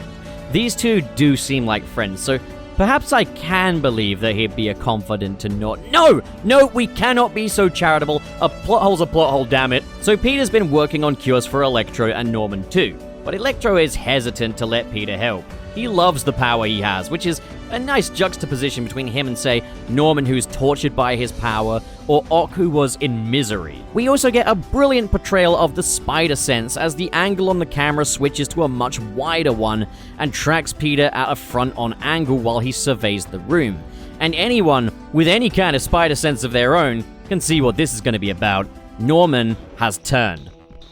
These two do seem like friends, so perhaps I can believe that he'd be a confidant to not— No, we cannot be so charitable. A plot hole's a plot hole, damn it. So Peter's been working on cures for Electro and Norman too, but Electro is hesitant to let Peter help. He loves the power he has, which is a nice juxtaposition between him and, say, Norman, who's tortured by his power, or Ock, who was in misery. We also get a brilliant portrayal of the spider sense as the angle on the camera switches to a much wider one and tracks Peter at a front-on angle while he surveys the room. And anyone with any kind of spider sense of their own can see what this is going to be about. Norman has turned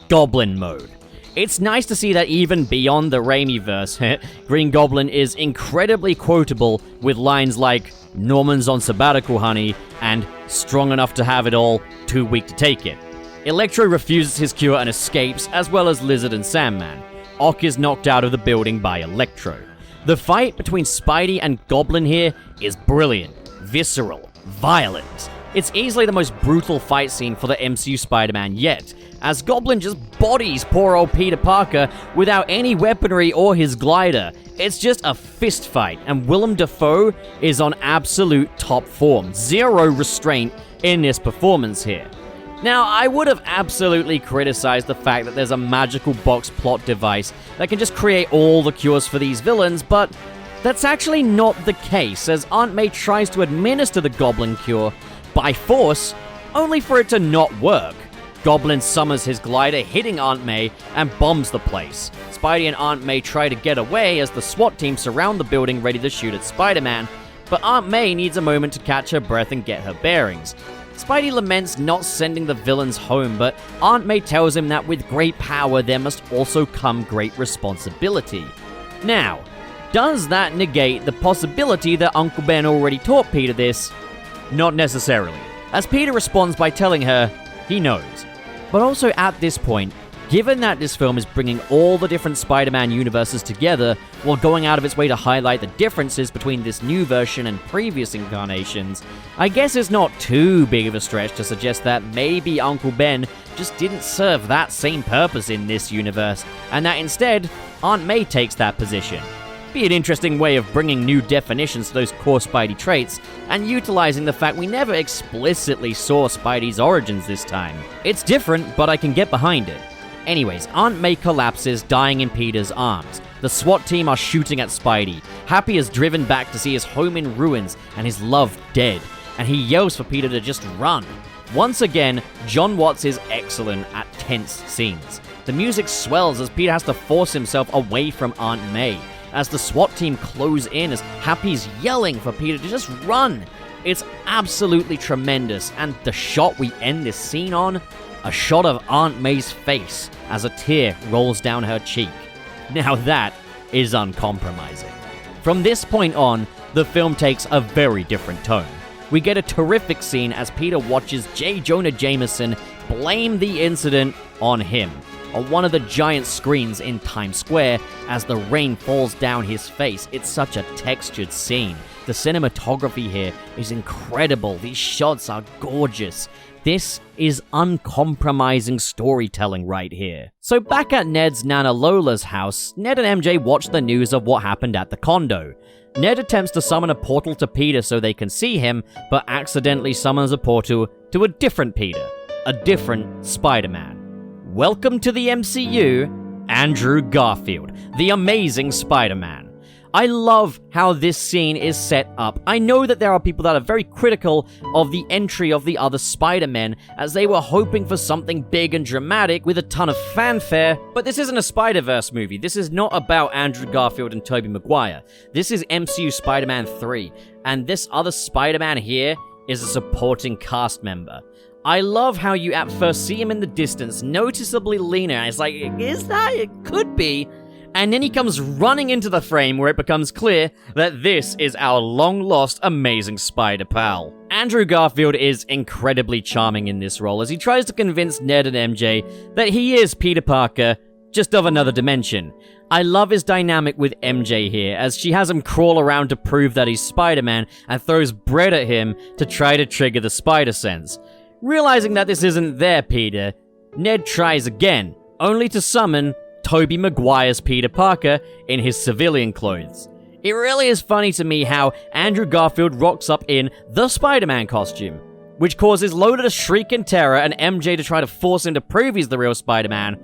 Goblin mode. It's nice to see that even beyond the Raimi-verse, Green Goblin is incredibly quotable with lines like, "Norman's on sabbatical, honey," and "strong enough to have it all, too weak to take it." Electro refuses his cure and escapes, as well as Lizard and Sandman. Ock is knocked out of the building by Electro. The fight between Spidey and Goblin here is brilliant, visceral, violent. It's easily the most brutal fight scene for the MCU Spider-Man yet, as Goblin just bodies poor old Peter Parker without any weaponry or his glider. It's just a fist fight, and Willem Dafoe is on absolute top form. Zero restraint in this performance here. Now, I would have absolutely criticized the fact that there's a magical box plot device that can just create all the cures for these villains, but that's actually not the case, as Aunt May tries to administer the Goblin cure by force, only for it to not work. Goblin summons his glider, hitting Aunt May, and bombs the place. Spidey and Aunt May try to get away as the SWAT team surround the building ready to shoot at Spider-Man, but Aunt May needs a moment to catch her breath and get her bearings. Spidey laments not sending the villains home, but Aunt May tells him that with great power there must also come great responsibility. Now, does that negate the possibility that Uncle Ben already taught Peter this? Not necessarily, as Peter responds by telling her he knows. But also at this point, given that this film is bringing all the different Spider-Man universes together while going out of its way to highlight the differences between this new version and previous incarnations, I guess it's not too big of a stretch to suggest that maybe Uncle Ben just didn't serve that same purpose in this universe, and that instead, Aunt May takes that position. Be an interesting way of bringing new definitions to those core Spidey traits, and utilizing the fact we never explicitly saw Spidey's origins this time. It's different, but I can get behind it. Anyways, Aunt May collapses, dying in Peter's arms. The SWAT team are shooting at Spidey. Happy is driven back to see his home in ruins and his love dead, and he yells for Peter to just run. Once again, Jon Watts is excellent at tense scenes. The music swells as Peter has to force himself away from Aunt May, as the SWAT team close in as Happy's yelling for Peter to just run. It's absolutely tremendous, and the shot we end this scene on, a shot of Aunt May's face as a tear rolls down her cheek. Now that is uncompromising. From this point on, the film takes a very different tone. We get a terrific scene as Peter watches J. Jonah Jameson blame the incident on him, on one of the giant screens in Times Square as the rain falls down his face. It's such a textured scene. The cinematography here is incredible. These shots are gorgeous. This is uncompromising storytelling right here. So back at Ned's Nana Lola's house, Ned and MJ watch the news of what happened at the condo. Ned attempts to summon a portal to Peter so they can see him, but accidentally summons a portal to a different Peter, a different Spider-Man. Welcome to the MCU, Andrew Garfield, the amazing Spider-Man. I love how this scene is set up. I know that there are people that are very critical of the entry of the other Spider-Men, as they were hoping for something big and dramatic with a ton of fanfare, but this isn't a Spider-Verse movie. This is not about Andrew Garfield and Tobey Maguire. This is MCU Spider-Man 3, and this other Spider-Man here is a supporting cast member. I love how you at first see him in the distance, noticeably leaner, and it's like, is that? It could be. And then he comes running into the frame where it becomes clear that this is our long-lost amazing Spider pal. Andrew Garfield is incredibly charming in this role as he tries to convince Ned and MJ that he is Peter Parker, just of another dimension. I love his dynamic with MJ here, as she has him crawl around to prove that he's Spider-Man and throws bread at him to try to trigger the spider sense. Realizing that this isn't their Peter, Ned tries again, only to summon Tobey Maguire's Peter Parker in his civilian clothes. It really is funny to me how Andrew Garfield rocks up in the Spider-Man costume, which causes Lola to shriek in terror and MJ to try to force him to prove he's the real Spider-Man.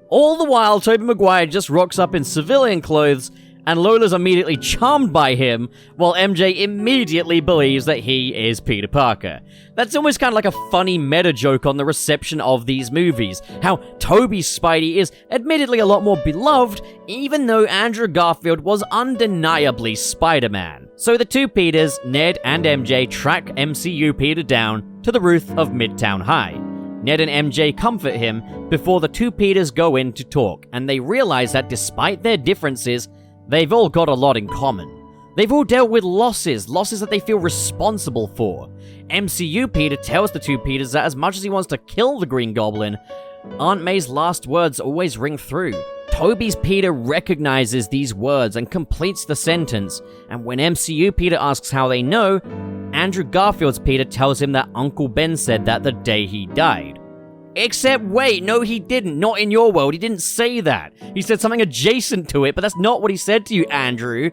All the while, Tobey Maguire just rocks up in civilian clothes, and Lola's immediately charmed by him, while MJ immediately believes that he is Peter Parker. That's almost kind of like a funny meta joke on the reception of these movies, how Tobey's Spidey is admittedly a lot more beloved, even though Andrew Garfield was undeniably Spider-Man. So the two Peters, Ned and MJ, track MCU Peter down to the roof of Midtown High. Ned and MJ comfort him before the two Peters go in to talk, and they realize that despite their differences, they've all got a lot in common. They've all dealt with losses that they feel responsible for. MCU Peter tells the two Peters that as much as he wants to kill the Green Goblin, Aunt May's last words always ring through. Tobey's Peter recognizes these words and completes the sentence, and when MCU Peter asks how they know, Andrew Garfield's Peter tells him that Uncle Ben said that the day he died. Except wait, no he didn't, not in your world, he didn't say that. He said something adjacent to it, but that's not what he said to you, Andrew.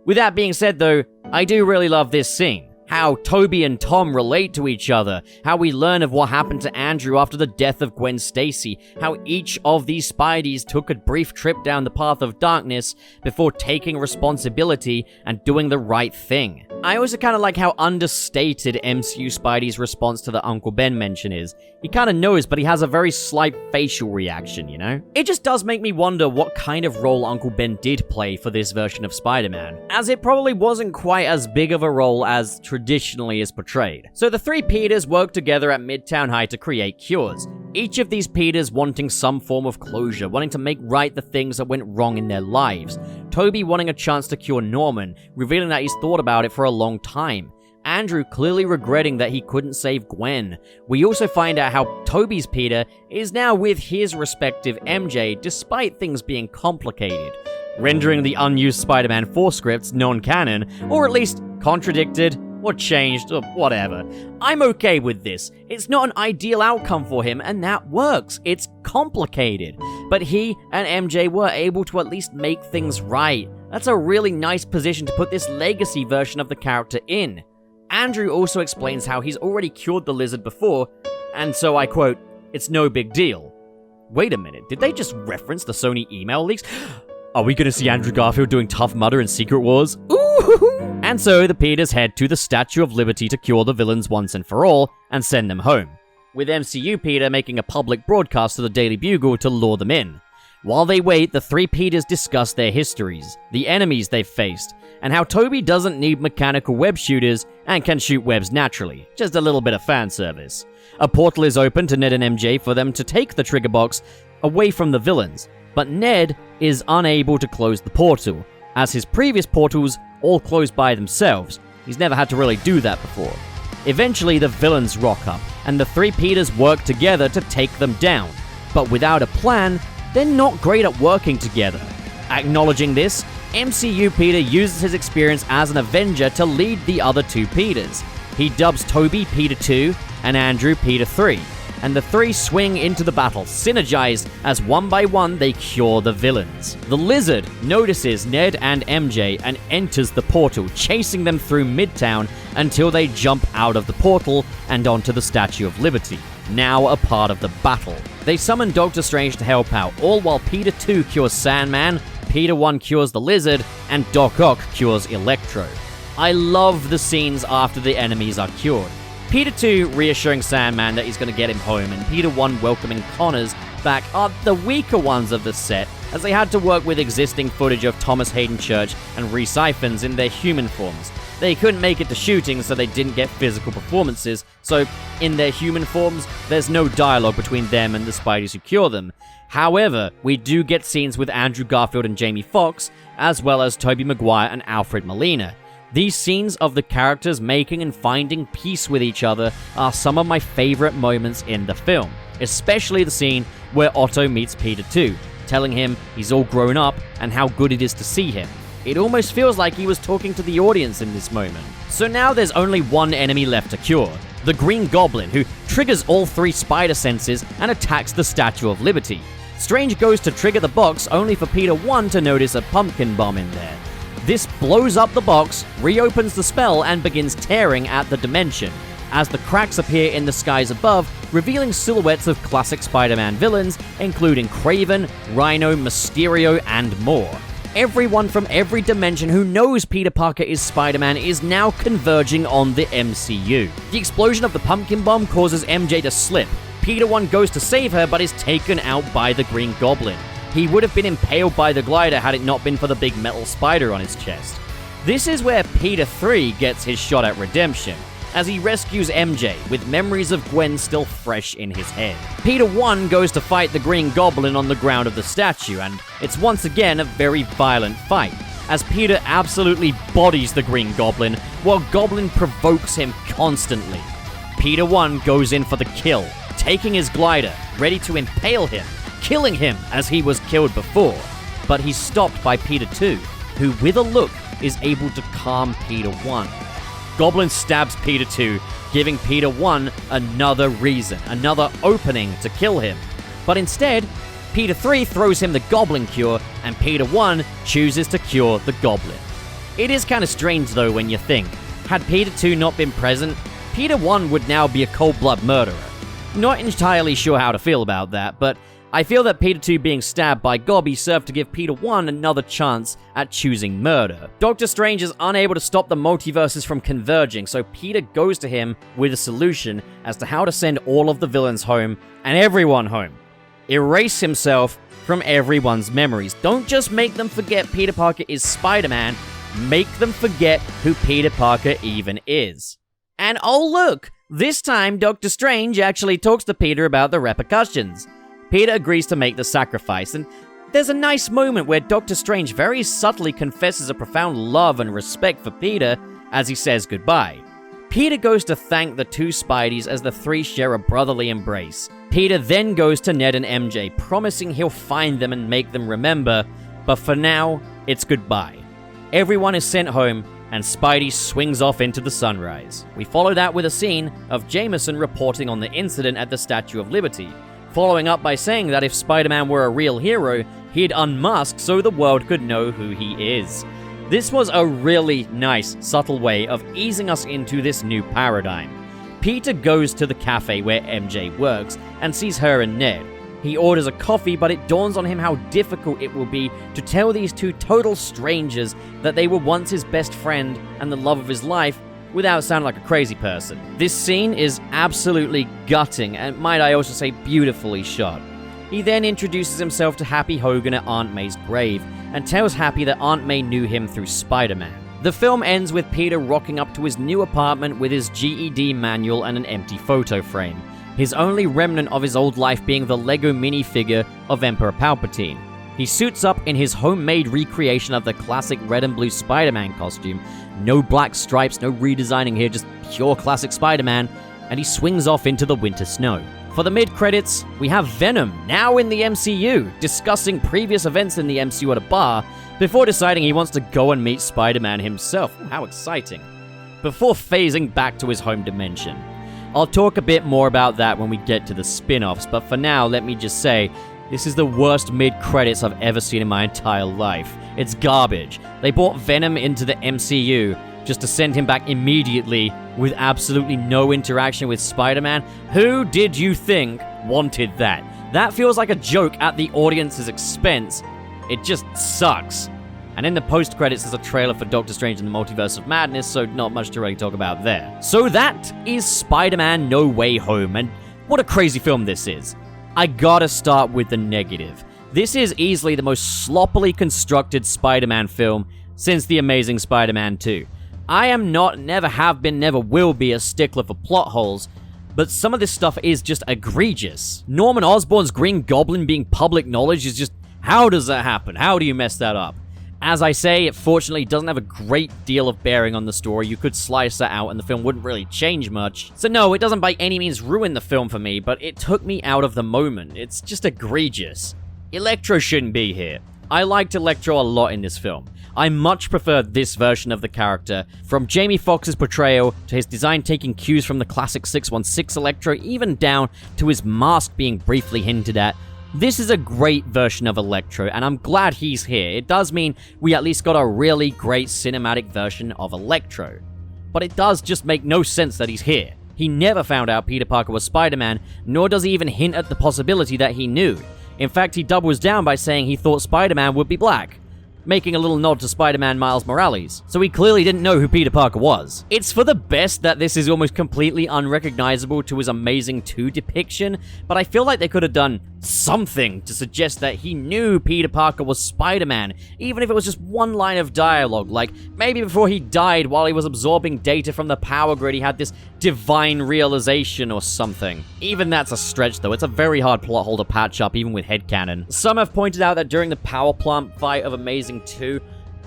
With that being said though, I do really love this scene. How Tobey and Tom relate to each other, how we learn of what happened to Andrew after the death of Gwen Stacy, how each of these Spideys took a brief trip down the path of darkness before taking responsibility and doing the right thing. I also kind of like how understated MCU Spidey's response to the Uncle Ben mention is. He kind of knows, but he has a very slight facial reaction, you know? It just does make me wonder what kind of role Uncle Ben did play for this version of Spider-Man, as it probably wasn't quite as big of a role as traditionally is portrayed. So the three Peters work together at Midtown High to create cures. Each of these Peters wanting some form of closure, wanting to make right the things that went wrong in their lives. Tobey wanting a chance to cure Norman, revealing that he's thought about it for a long time. Andrew clearly regretting that he couldn't save Gwen. We also find out how Tobey's Peter is now with his respective MJ despite things being complicated, rendering the unused Spider-Man 4 scripts non-canon, or at least contradicted, or changed, or whatever. I'm okay with this. It's not an ideal outcome for him, and that works. It's complicated. But he and MJ were able to at least make things right. That's a really nice position to put this legacy version of the character in. Andrew also explains how he's already cured the lizard before, and so I quote, "It's no big deal." Wait a minute, did they just reference the Sony email leaks? Are we gonna see Andrew Garfield doing Tough Mudder in Secret Wars? Ooh! And so the Peters head to the Statue of Liberty to cure the villains once and for all, and send them home, with MCU Peter making a public broadcast to the Daily Bugle to lure them in. While they wait, the three Peters discuss their histories, the enemies they've faced, and how Tobey doesn't need mechanical web shooters and can shoot webs naturally, just a little bit of fan service. A portal is open to Ned and MJ for them to take the trigger box away from the villains, but Ned is unable to close the portal, as his previous portals all closed by themselves. He's never had to really do that before. Eventually, the villains rock up, and the three Peters work together to take them down, but without a plan, they're not great at working together. Acknowledging this, MCU Peter uses his experience as an Avenger to lead the other two Peters. He dubs Tobey Peter 2 and Andrew Peter 3, and the three swing into the battle, synergized as one by one they cure the villains. The Lizard notices Ned and MJ and enters the portal, chasing them through Midtown until they jump out of the portal and onto the Statue of Liberty, now a part of the battle. They summon Doctor Strange to help out, all while Peter 2 cures Sandman, Peter 1 cures the Lizard, and Doc Ock cures Electro. I love the scenes after the enemies are cured. Peter 2 reassuring Sandman that he's going to get him home, and Peter 1 welcoming Connors back are the weaker ones of the set, as they had to work with existing footage of Thomas Hayden Church and Rhys Ifans in their human forms. They couldn't make it to shooting, so they didn't get physical performances, so in their human forms, there's no dialogue between them and the Spideys who cure them. However, we do get scenes with Andrew Garfield and Jamie Foxx, as well as Tobey Maguire and Alfred Molina. These scenes of the characters making and finding peace with each other are some of my favorite moments in the film, especially the scene where Otto meets Peter 2, telling him he's all grown up and how good it is to see him. It almost feels like he was talking to the audience in this moment. So now there's only one enemy left to cure, the Green Goblin, who triggers all three spider senses and attacks the Statue of Liberty. Strange goes to trigger the box only for Peter 1 to notice a pumpkin bomb in there. This blows up the box, reopens the spell, and begins tearing at the dimension, as the cracks appear in the skies above, revealing silhouettes of classic Spider-Man villains, including Kraven, Rhino, Mysterio, and more. Everyone from every dimension who knows Peter Parker is Spider-Man is now converging on the MCU. The explosion of the pumpkin bomb causes MJ to slip. Peter 1 goes to save her, but is taken out by the Green Goblin. He would have been impaled by the glider had it not been for the big metal spider on his chest. This is where Peter 3 gets his shot at redemption, as he rescues MJ, with memories of Gwen still fresh in his head. Peter 1 goes to fight the Green Goblin on the ground of the statue, and it's once again a very violent fight, as Peter absolutely bodies the Green Goblin, while Goblin provokes him constantly. Peter 1 goes in for the kill, taking his glider, ready to impale him, killing him as he was killed before, but he's stopped by Peter 2, who with a look is able to calm Peter 1. Goblin stabs Peter 2, giving Peter 1 another reason, another opening to kill him. But instead, Peter 3 throws him the Goblin Cure, and Peter 1 chooses to cure the Goblin. It is kind of strange though when you think, had Peter 2 not been present, Peter 1 would now be a cold-blood murderer. Not entirely sure how to feel about that, but I feel that Peter 2 being stabbed by Gobby served to give Peter 1 another chance at choosing murder. Doctor Strange is unable to stop the multiverses from converging, so Peter goes to him with a solution as to how to send all of the villains home, and everyone home. Erase himself from everyone's memories. Don't just make them forget Peter Parker is Spider-Man, make them forget who Peter Parker even is. And oh look, this time Doctor Strange actually talks to Peter about the repercussions. Peter agrees to make the sacrifice, and there's a nice moment where Doctor Strange very subtly confesses a profound love and respect for Peter as he says goodbye. Peter goes to thank the two Spideys as the three share a brotherly embrace. Peter then goes to Ned and MJ, promising he'll find them and make them remember, but for now, it's goodbye. Everyone is sent home, and Spidey swings off into the sunrise. We follow that with a scene of Jameson reporting on the incident at the Statue of Liberty, following up by saying that if Spider-Man were a real hero, he'd unmask so the world could know who he is. This was a really nice, subtle way of easing us into this new paradigm. Peter goes to the cafe where MJ works and sees her and Ned. He orders a coffee, but it dawns on him how difficult it will be to tell these two total strangers that they were once his best friend and the love of his life without sounding like a crazy person. This scene is absolutely gutting and, might I also say, beautifully shot. He then introduces himself to Happy Hogan at Aunt May's grave and tells Happy that Aunt May knew him through Spider-Man. The film ends with Peter rocking up to his new apartment with his GED manual and an empty photo frame, his only remnant of his old life being the Lego minifigure of Emperor Palpatine. He suits up in his homemade recreation of the classic red and blue Spider-Man costume. No black stripes, no redesigning here, just pure classic Spider-Man, and he swings off into the winter snow. For the mid-credits, we have Venom, now in the MCU, discussing previous events in the MCU at a bar, before deciding he wants to go and meet Spider-Man himself. How exciting. before phasing back to his home dimension. I'll talk a bit more about that when we get to the spin-offs, but for now, let me just say, this is the worst mid-credits I've ever seen in my entire life. It's garbage. They brought Venom into the MCU just to send him back immediately with absolutely no interaction with Spider-Man. Who did you think wanted that? That feels like a joke at the audience's expense. It just sucks. And in the post-credits, there's a trailer for Doctor Strange in the Multiverse of Madness, so not much to really talk about there. So that is Spider-Man No Way Home, and what a crazy film this is. I gotta start with the negative. This is easily the most sloppily constructed Spider-Man film since The Amazing Spider-Man 2. I am not, never have been, never will be a stickler for plot holes, but some of this stuff is just egregious. Norman Osborn's Green Goblin being public knowledge is just, how does that happen? How do you mess that up? As I say, it fortunately doesn't have a great deal of bearing on the story. You could slice that out and the film wouldn't really change much. So no, it doesn't by any means ruin the film for me, but it took me out of the moment. It's just egregious. Electro shouldn't be here. I liked Electro a lot in this film. I much prefer this version of the character, from Jamie Foxx's portrayal to his design taking cues from the classic 616 Electro, even down to his mask being briefly hinted at. This is a great version of Electro, and I'm glad he's here. It does mean we at least got a really great cinematic version of Electro. But it does just make no sense that he's here. He never found out Peter Parker was Spider-Man, nor does he even hint at the possibility that he knew. In fact, he doubles down by saying he thought Spider-Man would be black, making a little nod to Spider-Man Miles Morales, so he clearly didn't know who Peter Parker was. It's for the best that this is almost completely unrecognizable to his Amazing 2 depiction, but I feel like they could have done something to suggest that he knew Peter Parker was Spider-Man, even if it was just one line of dialogue, like maybe before he died while he was absorbing data from the power grid he had this divine realization or something. Even that's a stretch though, it's a very hard plot hole to patch up even with headcanon. Some have pointed out that during the power plant fight of Amazing 2,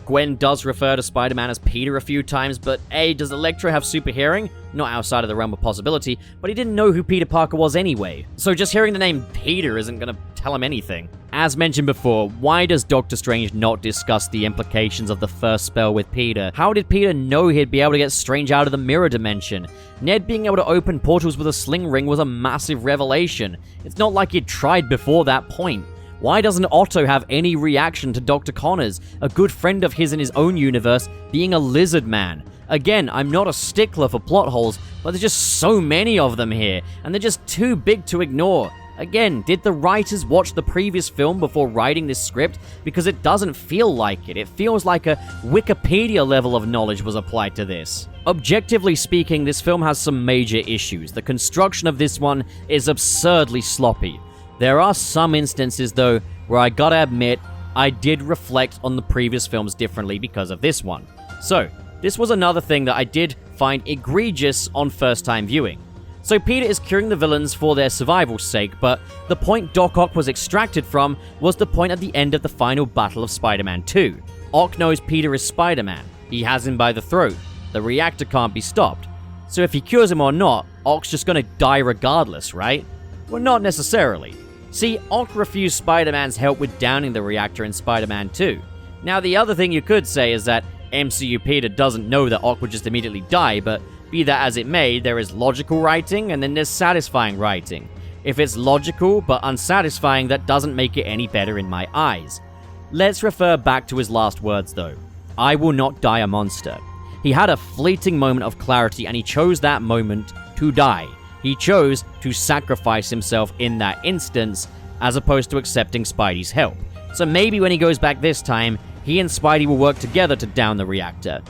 Gwen does refer to Spider-Man as Peter a few times, but A, does Electro have super hearing? Not outside of the realm of possibility, but he didn't know who Peter Parker was anyway. So just hearing the name Peter isn't gonna tell him anything. As mentioned before, why does Doctor Strange not discuss the implications of the first spell with Peter? How did Peter know he'd be able to get Strange out of the mirror dimension? Ned being able to open portals with a sling ring was a massive revelation. It's not like he'd tried before that point. Why doesn't Otto have any reaction to Dr. Connors, a good friend of his in his own universe, being a lizard man? Again, I'm not a stickler for plot holes, but there's just so many of them here, and they're just too big to ignore. Again, did the writers watch the previous film before writing this script? Because it doesn't feel like it. It feels like a Wikipedia level of knowledge was applied to this. Objectively speaking, this film has some major issues. The construction of this one is absurdly sloppy. There are some instances, though, where I gotta admit, I did reflect on the previous films differently because of this one. So, this was another thing that I did find egregious on first-time viewing. So Peter is curing the villains for their survival's sake, but the point Doc Ock was extracted from was the point at the end of the final battle of Spider-Man 2. Ock knows Peter is Spider-Man. He has him by the throat. The reactor can't be stopped. So if he cures him or not, Ock's just gonna die regardless, right? Well, not necessarily. See, Ock refused Spider-Man's help with downing the reactor in Spider-Man 2. Now, the other thing you could say is that MCU Peter doesn't know that Ock would just immediately die, but be that as it may, there is logical writing and then there's satisfying writing. If it's logical but unsatisfying, that doesn't make it any better in my eyes. Let's refer back to his last words though. I will not die a monster. He had a fleeting moment of clarity and he chose that moment to die. He chose to sacrifice himself in that instance, as opposed to accepting Spidey's help. So maybe when he goes back this time, he and Spidey will work together to down the reactor.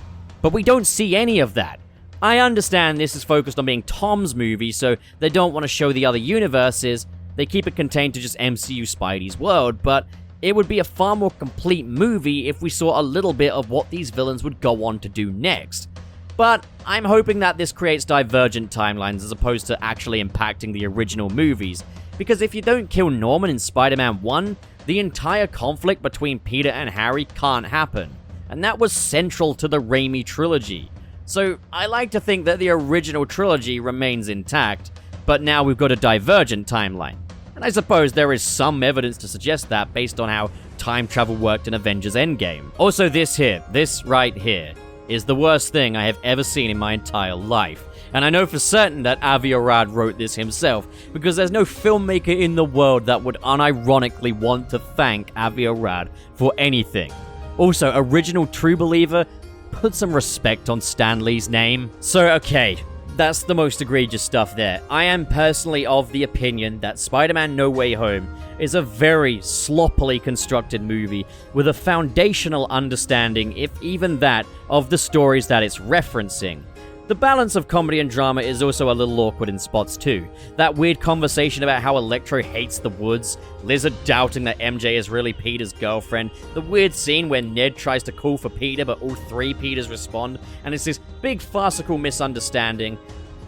But we don't see any of that. I understand this is focused on being Tom's movie, so they don't want to show the other universes. They keep it contained to just MCU Spidey's world, but it would be a far more complete movie if we saw a little bit of what these villains would go on to do next. But I'm hoping that this creates divergent timelines as opposed to actually impacting the original movies, because if you don't kill Norman in Spider-Man 1, the entire conflict between Peter and Harry can't happen, and that was central to the Raimi trilogy. So I like to think that the original trilogy remains intact, but now we've got a divergent timeline. And I suppose there is some evidence to suggest that based on how time travel worked in Avengers Endgame. Also this right here. is the worst thing I have ever seen in my entire life. And I know for certain that Avi Arad wrote this himself, because there's no filmmaker in the world that would unironically want to thank Avi Arad for anything. Also, original True Believer, put some respect on Stan Lee's name. So, okay, that's the most egregious stuff there. I am personally of the opinion that Spider-Man No Way Home is a very sloppily constructed movie with a foundational understanding, if even that, of the stories that it's referencing. The balance of comedy and drama is also a little awkward in spots too. That weird conversation about how Electro hates the woods, Lizard doubting that MJ is really Peter's girlfriend, the weird scene where Ned tries to call for Peter but all three Peters respond, and it's this big farcical misunderstanding.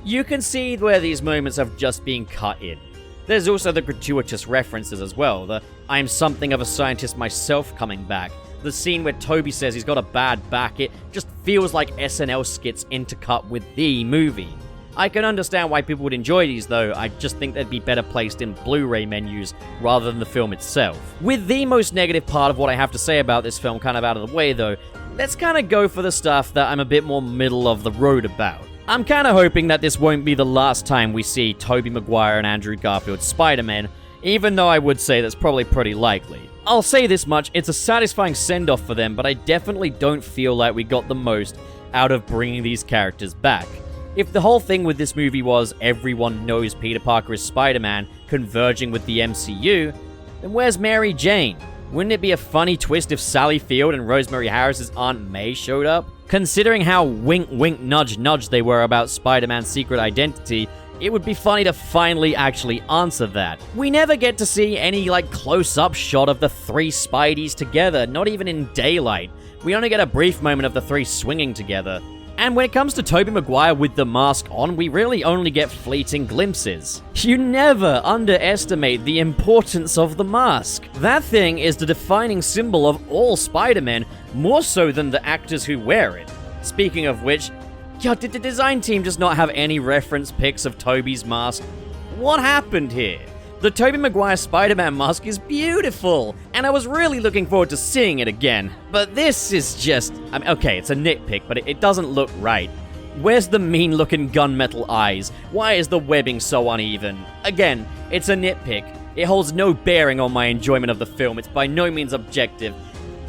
You can see where these moments have just been cut in. There's also the gratuitous references as well, the I'm something of a scientist myself coming back. The scene where Tobey says he's got a bad back, it just feels like SNL skits intercut with the movie. I can understand why people would enjoy these though, I just think they'd be better placed in Blu-ray menus rather than the film itself. With the most negative part of what I have to say about this film kind of out of the way though, let's kind of go for the stuff that I'm a bit more middle of the road about. I'm kind of hoping that this won't be the last time we see Tobey Maguire and Andrew Garfield's Spider-Man, even though I would say that's probably pretty likely. I'll say this much, it's a satisfying send-off for them, but I definitely don't feel like we got the most out of bringing these characters back. If the whole thing with this movie was everyone knows Peter Parker is Spider-Man converging with the MCU, then where's Mary Jane? Wouldn't it be a funny twist if Sally Field and Rosemary Harris's Aunt May showed up? Considering how wink wink nudge nudge they were about Spider-Man's secret identity, it would be funny to finally actually answer that. We never get to see any, close-up shot of the three Spideys together, not even in daylight. We only get a brief moment of the three swinging together. And when it comes to Tobey Maguire with the mask on, we really only get fleeting glimpses. You never underestimate the importance of the mask. That thing is the defining symbol of all Spider-Men, more so than the actors who wear it. Speaking of which, did the design team just not have any reference pics of Tobey's mask? What happened here? The Tobey Maguire Spider-Man mask is beautiful, and I was really looking forward to seeing it again. But this is just... okay, it's a nitpick, but it doesn't look right. Where's the mean-looking gunmetal eyes? Why is the webbing so uneven? Again, it's a nitpick. It holds no bearing on my enjoyment of the film. It's by no means objective.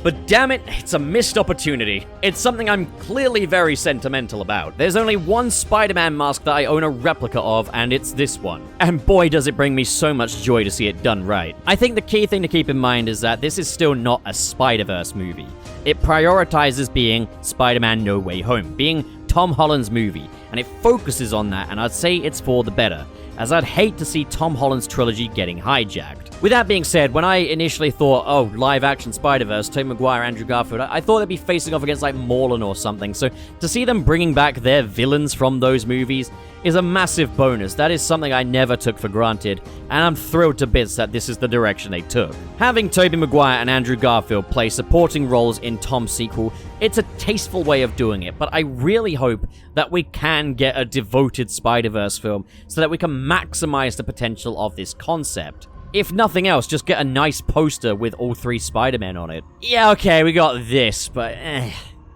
But damn it, it's a missed opportunity. It's something I'm clearly very sentimental about. There's only one Spider-Man mask that I own a replica of, and it's this one. And boy does it bring me so much joy to see it done right. I think the key thing to keep in mind is that this is still not a Spider-Verse movie. It prioritizes being Spider-Man No Way Home, being Tom Holland's movie, and it focuses on that, and I'd say it's for the better, as I'd hate to see Tom Holland's trilogy getting hijacked. With that being said, when I initially thought, oh, live-action Spider-Verse, Tobey Maguire, Andrew Garfield, I thought they'd be facing off against, Morlun or something, so to see them bringing back their villains from those movies is a massive bonus. That is something I never took for granted, and I'm thrilled to bits that this is the direction they took. Having Tobey Maguire and Andrew Garfield play supporting roles in Tom's sequel, it's a tasteful way of doing it, but I really hope that we can get a devoted Spider-Verse film so that we can maximize the potential of this concept. If nothing else, just get a nice poster with all three Spider-Men on it. Yeah, okay, we got this, but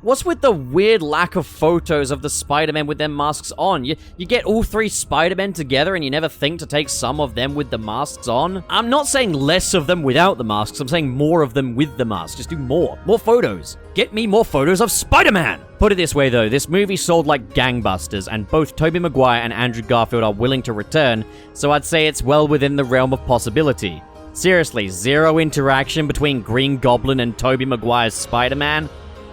what's with the weird lack of photos of the Spider-Men with their masks on? You get all three Spider-Men together and you never think to take some of them with the masks on? I'm not saying less of them without the masks, I'm saying more of them with the masks. Just do more. More photos. Get me more photos of Spider-Man! Put it this way though, this movie sold like gangbusters, and both Tobey Maguire and Andrew Garfield are willing to return, so I'd say it's well within the realm of possibility. Seriously, zero interaction between Green Goblin and Tobey Maguire's Spider-Man?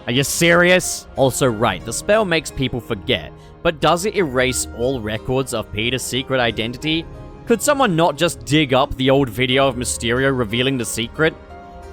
Are you serious? Also right, the spell makes people forget, but does it erase all records of Peter's secret identity? Could someone not just dig up the old video of Mysterio revealing the secret?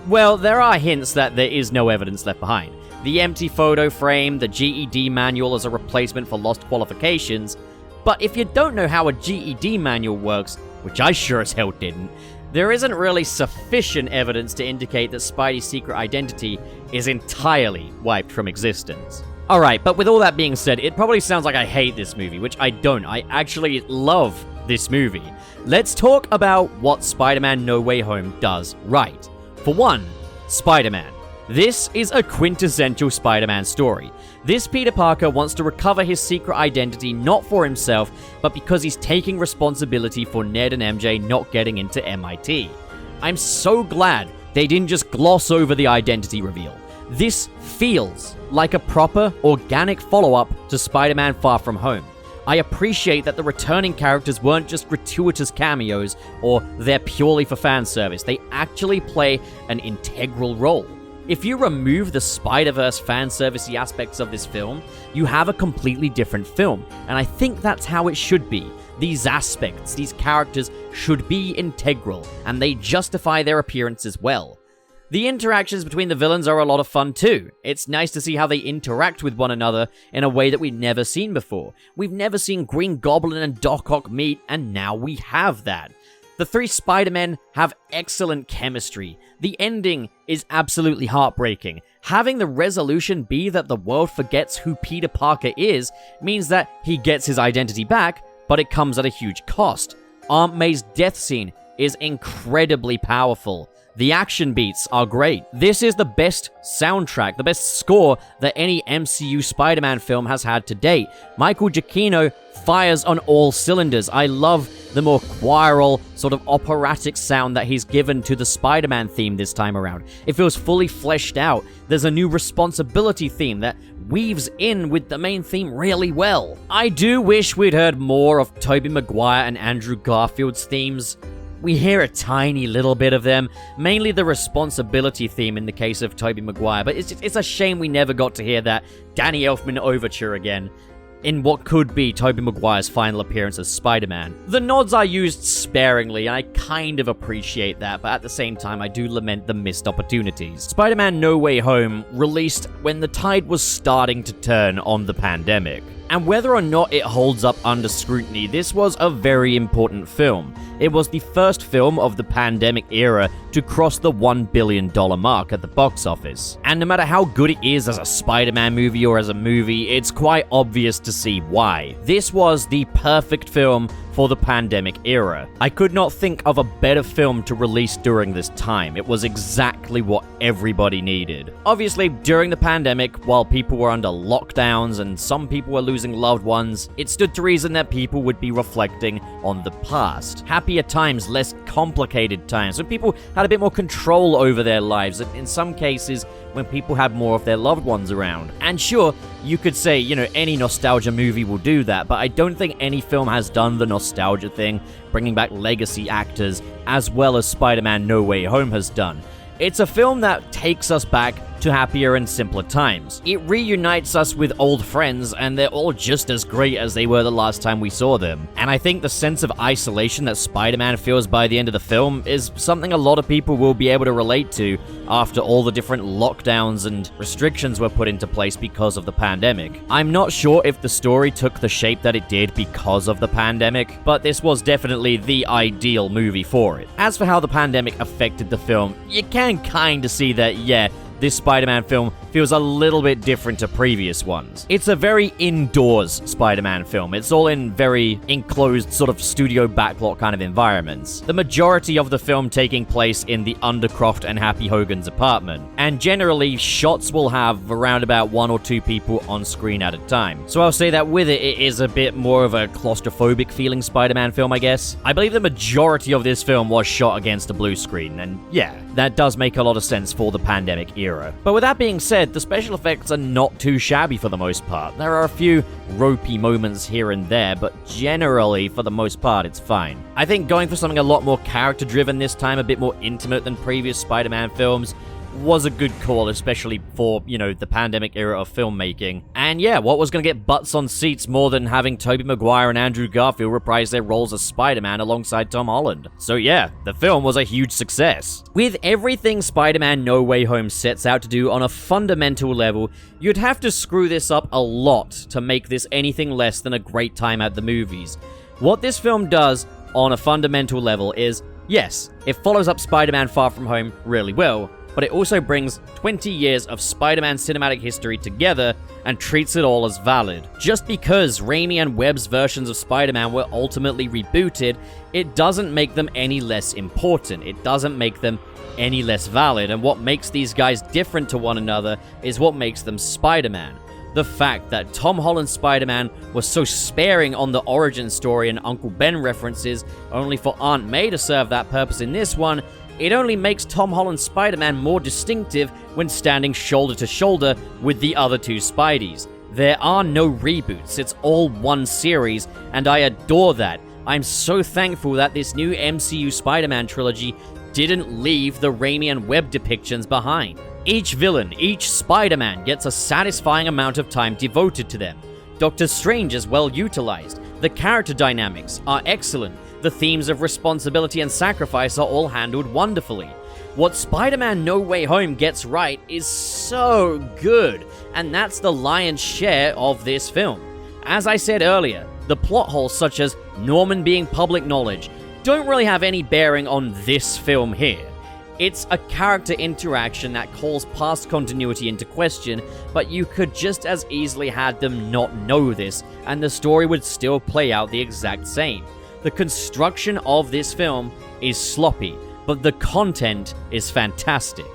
Well, there are hints that there is no evidence left behind. The empty photo frame, the GED manual as a replacement for lost qualifications, but if you don't know how a GED manual works, which I sure as hell didn't, there isn't really sufficient evidence to indicate that Spidey's secret identity is entirely wiped from existence. Alright, but with all that being said, it probably sounds like I hate this movie, which I don't. I actually love this movie. Let's talk about what Spider-Man No Way Home does right. For one, Spider-Man. This is a quintessential Spider-Man story. This Peter Parker wants to recover his secret identity not for himself, but because he's taking responsibility for Ned and MJ not getting into MIT. I'm so glad they didn't just gloss over the identity reveal. This feels like a proper, organic follow-up to Spider-Man Far From Home. I appreciate that the returning characters weren't just gratuitous cameos or they're purely for fan service. They actually play an integral role. If you remove the Spider-Verse fan servicey aspects of this film, you have a completely different film, and I think that's how it should be. These aspects, these characters should be integral, and they justify their appearances well. The interactions between the villains are a lot of fun too. It's nice to see how they interact with one another in a way that we've never seen before. We've never seen Green Goblin and Doc Ock meet, and now we have that. The three Spider-Men have excellent chemistry. The ending is absolutely heartbreaking. Having the resolution be that the world forgets who Peter Parker is means that he gets his identity back, but it comes at a huge cost. Aunt May's death scene is incredibly powerful. The action beats are great. This is the best soundtrack, the best score that any MCU Spider-Man film has had to date. Michael Giacchino fires on all cylinders. I love the more choral, sort of operatic sound that he's given to the Spider-Man theme this time around. It feels fully fleshed out. There's a new responsibility theme that weaves in with the main theme really well. I do wish we'd heard more of Tobey Maguire and Andrew Garfield's themes. We hear a tiny little bit of them, mainly the responsibility theme in the case of Tobey Maguire, but it's a shame we never got to hear that Danny Elfman overture again in what could be Tobey Maguire's final appearance as Spider-Man. The nods are used sparingly, and I kind of appreciate that, but at the same time, I do lament the missed opportunities. Spider-Man No Way Home released when the tide was starting to turn on the pandemic. And whether or not it holds up under scrutiny, this was a very important film. It was the first film of the pandemic era to cross the $1 billion mark at the box office. And no matter how good it is as a Spider-Man movie or as a movie, it's quite obvious to see why. This was the perfect film for the pandemic era. I could not think of a better film to release during this time. It was exactly what everybody needed. Obviously, during the pandemic, while people were under lockdowns and some people were losing loved ones, it stood to reason that people would be reflecting on the past. Happier times, less complicated times, when people had a bit more control over their lives, and in some cases, when people had more of their loved ones around. And sure, you could say, any nostalgia movie will do that, but I don't think any film has done the nostalgia thing, bringing back legacy actors, as well as Spider-Man No Way Home has done. It's a film that takes us back to happier and simpler times. It reunites us with old friends, and they're all just as great as they were the last time we saw them. And I think the sense of isolation that Spider-Man feels by the end of the film is something a lot of people will be able to relate to after all the different lockdowns and restrictions were put into place because of the pandemic. I'm not sure if the story took the shape that it did because of the pandemic, but this was definitely the ideal movie for it. As for how the pandemic affected the film, you can kind of see that, this Spider-Man film feels a little bit different to previous ones. It's a very indoors Spider-Man film. It's all in very enclosed sort of studio backlot kind of environments. The majority of the film taking place in the Undercroft and Happy Hogan's apartment. And generally, shots will have around about 1 or 2 people on screen at a time. So I'll say that with it, it is a bit more of a claustrophobic feeling Spider-Man film, I guess. I believe the majority of this film was shot against a blue screen, and that does make a lot of sense for the pandemic era. But with that being said, the special effects are not too shabby for the most part. There are a few ropey moments here and there, but generally, for the most part, it's fine. I think going for something a lot more character-driven this time, a bit more intimate than previous Spider-Man films, was a good call, especially for, the pandemic era of filmmaking. And what was going to get butts on seats more than having Tobey Maguire and Andrew Garfield reprise their roles as Spider-Man alongside Tom Holland? So the film was a huge success. With everything Spider-Man No Way Home sets out to do on a fundamental level, you'd have to screw this up a lot to make this anything less than a great time at the movies. What this film does on a fundamental level is, yes, it follows up Spider-Man Far From Home really well, but it also brings 20 years of Spider-Man cinematic history together and treats it all as valid. Just because Raimi and Webb's versions of Spider-Man were ultimately rebooted, it doesn't make them any less important. It doesn't make them any less valid, and what makes these guys different to one another is what makes them Spider-Man. The fact that Tom Holland's Spider-Man was so sparing on the origin story and Uncle Ben references, only for Aunt May to serve that purpose in this one, it only makes Tom Holland's Spider-Man more distinctive when standing shoulder to shoulder with the other two Spideys. There are no reboots, it's all one series, and I adore that. I'm so thankful that this new MCU Spider-Man trilogy didn't leave the Raimi and Webb depictions behind. Each villain, each Spider-Man gets a satisfying amount of time devoted to them. Doctor Strange is well utilized. The character dynamics are excellent. The themes of responsibility and sacrifice are all handled wonderfully. What Spider-Man No Way Home gets right is so good, and that's the lion's share of this film. As I said earlier, the plot holes such as Norman being public knowledge don't really have any bearing on this film here. It's a character interaction that calls past continuity into question, but you could just as easily have them not know this, and the story would still play out the exact same. The construction of this film is sloppy, but the content is fantastic.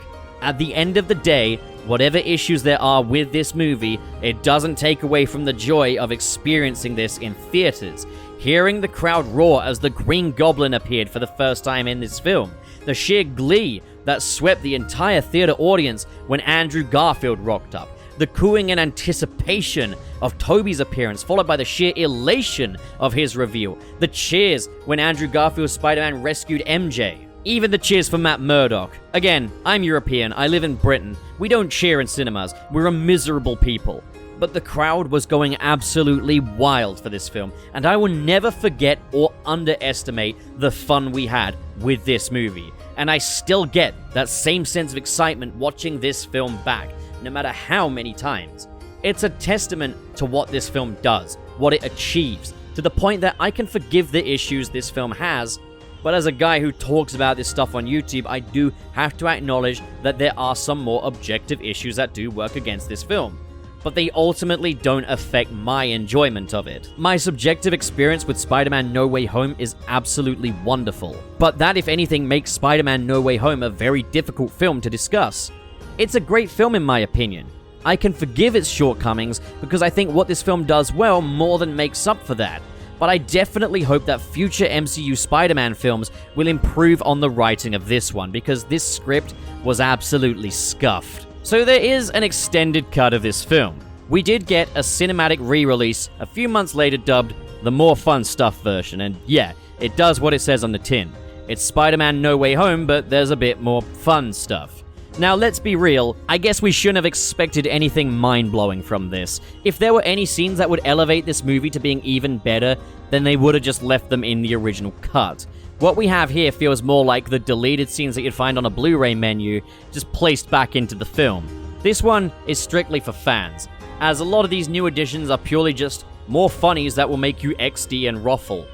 At the end of the day, whatever issues there are with this movie, it doesn't take away from the joy of experiencing this in theaters. Hearing the crowd roar as the Green Goblin appeared for the first time in this film, the sheer glee that swept the entire theater audience when Andrew Garfield rocked up, the cooing and anticipation of Tobey's appearance, followed by the sheer elation of his reveal, the cheers when Andrew Garfield's Spider-Man rescued MJ, even the cheers for Matt Murdock. Again, I'm European, I live in Britain, we don't cheer in cinemas, we're a miserable people. But the crowd was going absolutely wild for this film, and I will never forget or underestimate the fun we had with this movie. And I still get that same sense of excitement watching this film back, no matter how many times. It's a testament to what this film does, what it achieves, to the point that I can forgive the issues this film has, but as a guy who talks about this stuff on YouTube, I do have to acknowledge that there are some more objective issues that do work against this film. But they ultimately don't affect my enjoyment of it. My subjective experience with Spider-Man No Way Home is absolutely wonderful, but that, if anything, makes Spider-Man No Way Home a very difficult film to discuss. It's a great film in my opinion. I can forgive its shortcomings because I think what this film does well more than makes up for that, but I definitely hope that future MCU Spider-Man films will improve on the writing of this one, because this script was absolutely scuffed. So there is an extended cut of this film. We did get a cinematic re-release a few months later dubbed the More Fun Stuff version, and yeah, it does what it says on the tin. It's Spider-Man No Way Home, but there's a bit more fun stuff. Now let's be real, I guess we shouldn't have expected anything mind-blowing from this. If there were any scenes that would elevate this movie to being even better, then they would have just left them in the original cut. What we have here feels more like the deleted scenes that you'd find on a Blu-ray menu, just placed back into the film. This one is strictly for fans, as a lot of these new additions are purely just more funnies that will make you XD and ruffle.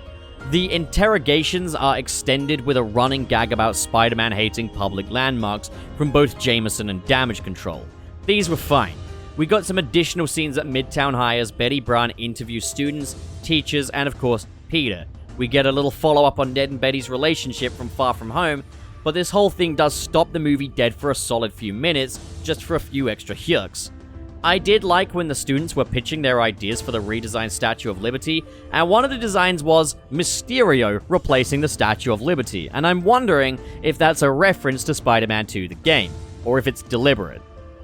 The interrogations are extended with a running gag about Spider-Man hating public landmarks from both Jameson and Damage Control. These were fine. We got some additional scenes at Midtown High as Betty Brown interviews students, teachers, and of course, Peter. We get a little follow-up on Ned and Betty's relationship from Far From Home, but this whole thing does stop the movie dead for a solid few minutes, just for a few extra yucks. I did like when the students were pitching their ideas for the redesigned Statue of Liberty, and one of the designs was Mysterio replacing the Statue of Liberty, and I'm wondering if that's a reference to Spider-Man 2 the game, or if it's deliberate.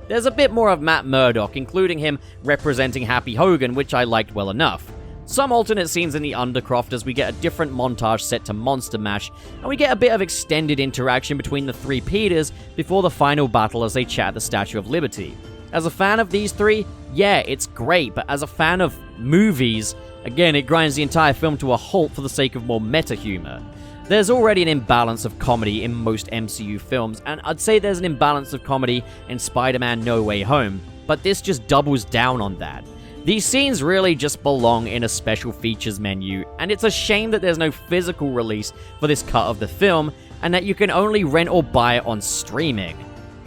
There's a bit more of Matt Murdock, including him representing Happy Hogan, which I liked well enough. Some alternate scenes in the Undercroft as we get a different montage set to Monster Mash, and we get a bit of extended interaction between the three Peters before the final battle as they chat the Statue of Liberty. As a fan of these three, yeah, it's great, but as a fan of movies, again, it grinds the entire film to a halt for the sake of more meta humor. There's already an imbalance of comedy in most MCU films, and I'd say there's an imbalance of comedy in Spider-Man No Way Home, but this just doubles down on that. These scenes really just belong in a special features menu, and it's a shame that there's no physical release for this cut of the film, and that you can only rent or buy it on streaming.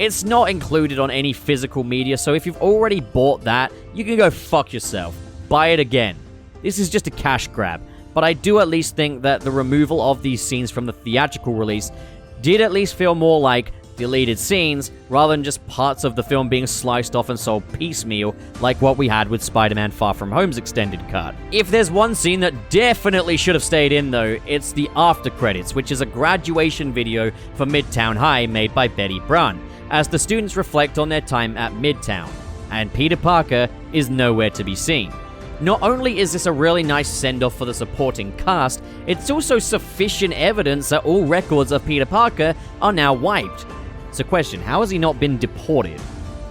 It's not included on any physical media, so if you've already bought that, you can go fuck yourself. Buy it again. This is just a cash grab, but I do at least think that the removal of these scenes from the theatrical release did at least feel more like deleted scenes rather than just parts of the film being sliced off and sold piecemeal like what we had with Spider-Man Far From Home's extended cut. If there's one scene that definitely should have stayed in though, it's the after credits, which is a graduation video for Midtown High made by Betty Brunn, as the students reflect on their time at Midtown, and Peter Parker is nowhere to be seen. Not only is this a really nice send-off for the supporting cast, it's also sufficient evidence that all records of Peter Parker are now wiped. So question, how has he not been deported?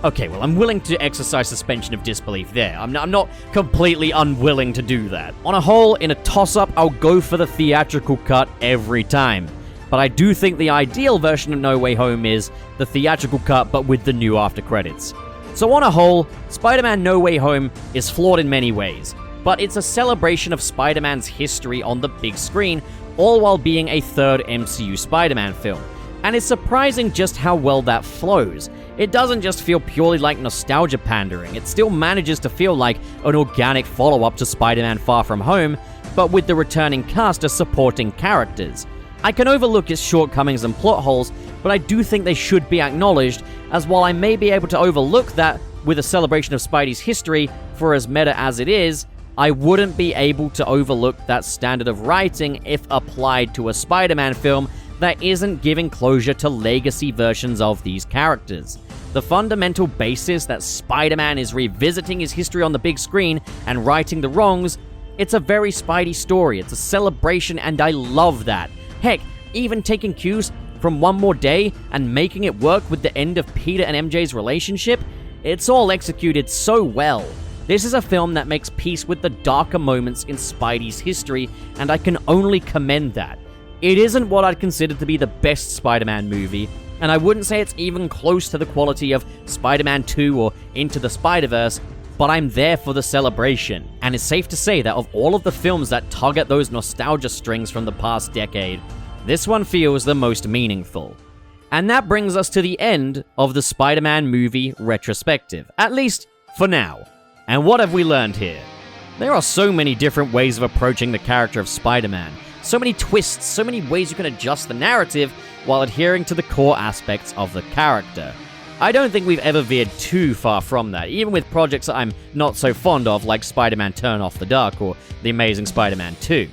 Okay, well, I'm willing to exercise suspension of disbelief there. I'm not completely unwilling to do that. On a whole, in a toss-up, I'll go for the theatrical cut every time. But I do think the ideal version of No Way Home is the theatrical cut, but with the new after credits. So on a whole, Spider-Man No Way Home is flawed in many ways, but it's a celebration of Spider-Man's history on the big screen, all while being a third MCU Spider-Man film. And it's surprising just how well that flows. It doesn't just feel purely like nostalgia pandering, it still manages to feel like an organic follow-up to Spider-Man Far From Home, but with the returning cast as supporting characters. I can overlook its shortcomings and plot holes, but I do think they should be acknowledged, as while I may be able to overlook that with a celebration of Spidey's history for as meta as it is, I wouldn't be able to overlook that standard of writing if applied to a Spider-Man film that isn't giving closure to legacy versions of these characters. The fundamental basis that Spider-Man is revisiting his history on the big screen and righting the wrongs, it's a very Spidey story, it's a celebration, and I love that. Heck, even taking cues from One More Day and making it work with the end of Peter and MJ's relationship, it's all executed so well. This is a film that makes peace with the darker moments in Spidey's history, and I can only commend that. It isn't what I'd consider to be the best Spider-Man movie, and I wouldn't say it's even close to the quality of Spider-Man 2 or Into the Spider-Verse, but I'm there for the celebration, and it's safe to say that of all of the films that tug at those nostalgia strings from the past decade, this one feels the most meaningful. And that brings us to the end of the Spider-Man movie retrospective, at least for now. And what have we learned here? There are so many different ways of approaching the character of Spider-Man, so many twists, so many ways you can adjust the narrative while adhering to the core aspects of the character. I don't think we've ever veered too far from that, even with projects that I'm not so fond of, like Spider-Man Turn Off the Dark or The Amazing Spider-Man 2.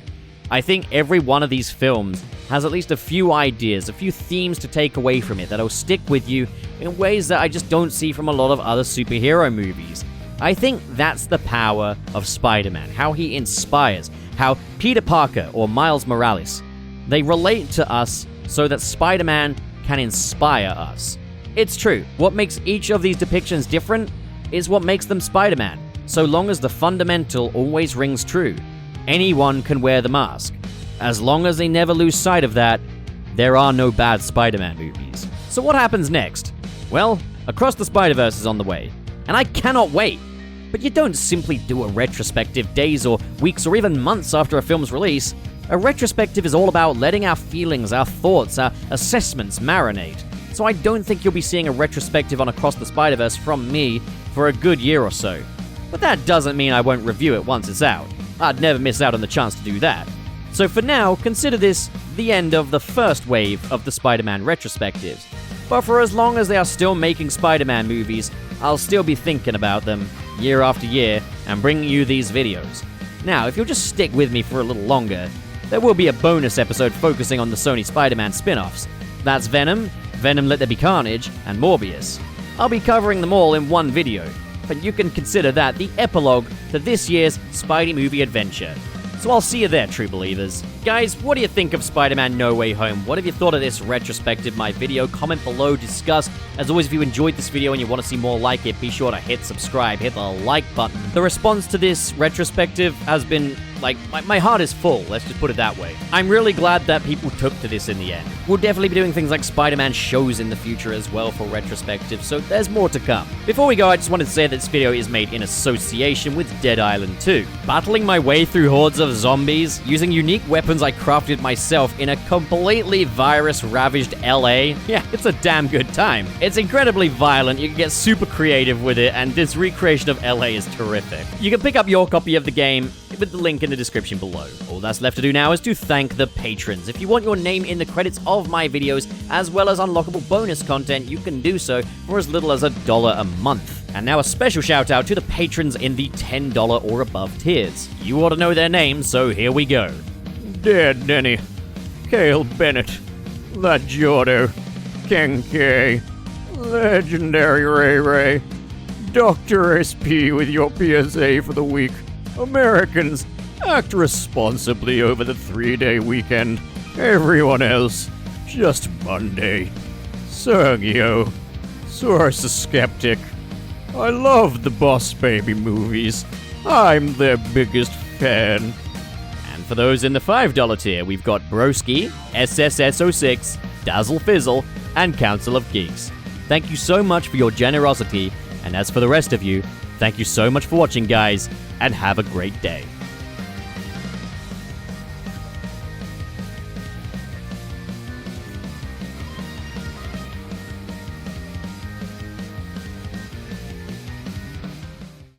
I think every one of these films has at least a few ideas, a few themes to take away from it that'll stick with you in ways that I just don't see from a lot of other superhero movies. I think that's the power of Spider-Man, how he inspires, how Peter Parker or Miles Morales, they relate to us so that Spider-Man can inspire us. It's true, what makes each of these depictions different is what makes them Spider-Man, so long as the fundamental always rings true. Anyone can wear the mask. As long as they never lose sight of that, there are no bad Spider-Man movies. So what happens next? Well, Across the Spider-Verse is on the way, and I cannot wait. But you don't simply do a retrospective days or weeks or even months after a film's release. A retrospective is all about letting our feelings, our thoughts, our assessments marinate. So I don't think you'll be seeing a retrospective on Across the Spider-Verse from me for a good year or so. But that doesn't mean I won't review it once it's out. I'd never miss out on the chance to do that. So for now, consider this the end of the first wave of the Spider-Man retrospectives. But for as long as they are still making Spider-Man movies, I'll still be thinking about them year after year and bringing you these videos. Now, if you'll just stick with me for a little longer, there will be a bonus episode focusing on the Sony Spider-Man spin-offs. That's Venom, Venom Let There Be Carnage, and Morbius. I'll be covering them all in one video, but you can consider that the epilogue to this year's Spidey movie adventure. So I'll see you there, true believers. Guys, what do you think of Spider-Man No Way Home? What have you thought of this retrospective, my video? Comment below, discuss. As always, if you enjoyed this video and you want to see more like it, be sure to hit subscribe, hit the like button. The response to this retrospective has been my heart is full, let's just put it that way. I'm really glad that people took to this in the end. We'll definitely be doing things like Spider-Man shows in the future as well for retrospective, so there's more to come. Before we go, I just wanted to say that this video is made in association with Dead Island 2. Battling my way through hordes of zombies, using unique weapons I crafted myself in a completely virus-ravaged LA, yeah, it's a damn good time. It's incredibly violent, you can get super creative with it, and this recreation of LA is terrific. You can pick up your copy of the game with the link in the description below. All that's left to do now is to thank the patrons. If you want your name in the credits of my videos, as well as unlockable bonus content, you can do so for as little as $1 a month. And now a special shout out to the patrons in the $10 or above tiers. You ought to know their names, so here we go. Dead Denny, Cale Bennett, La Jordo, Ken K, Legendary Ray Ray, Dr. SP with your PSA for the week. Americans, act responsibly over the 3-day weekend. Everyone else, just Monday. Sergio, Source a Skeptic. I love the Boss Baby movies. I'm their biggest fan. And for those in the $5 tier, we've got Broski, SSS06, Dazzle Fizzle, and Council of Geeks. Thank you so much for your generosity, and as for the rest of you, thank you so much for watching, guys, and have a great day.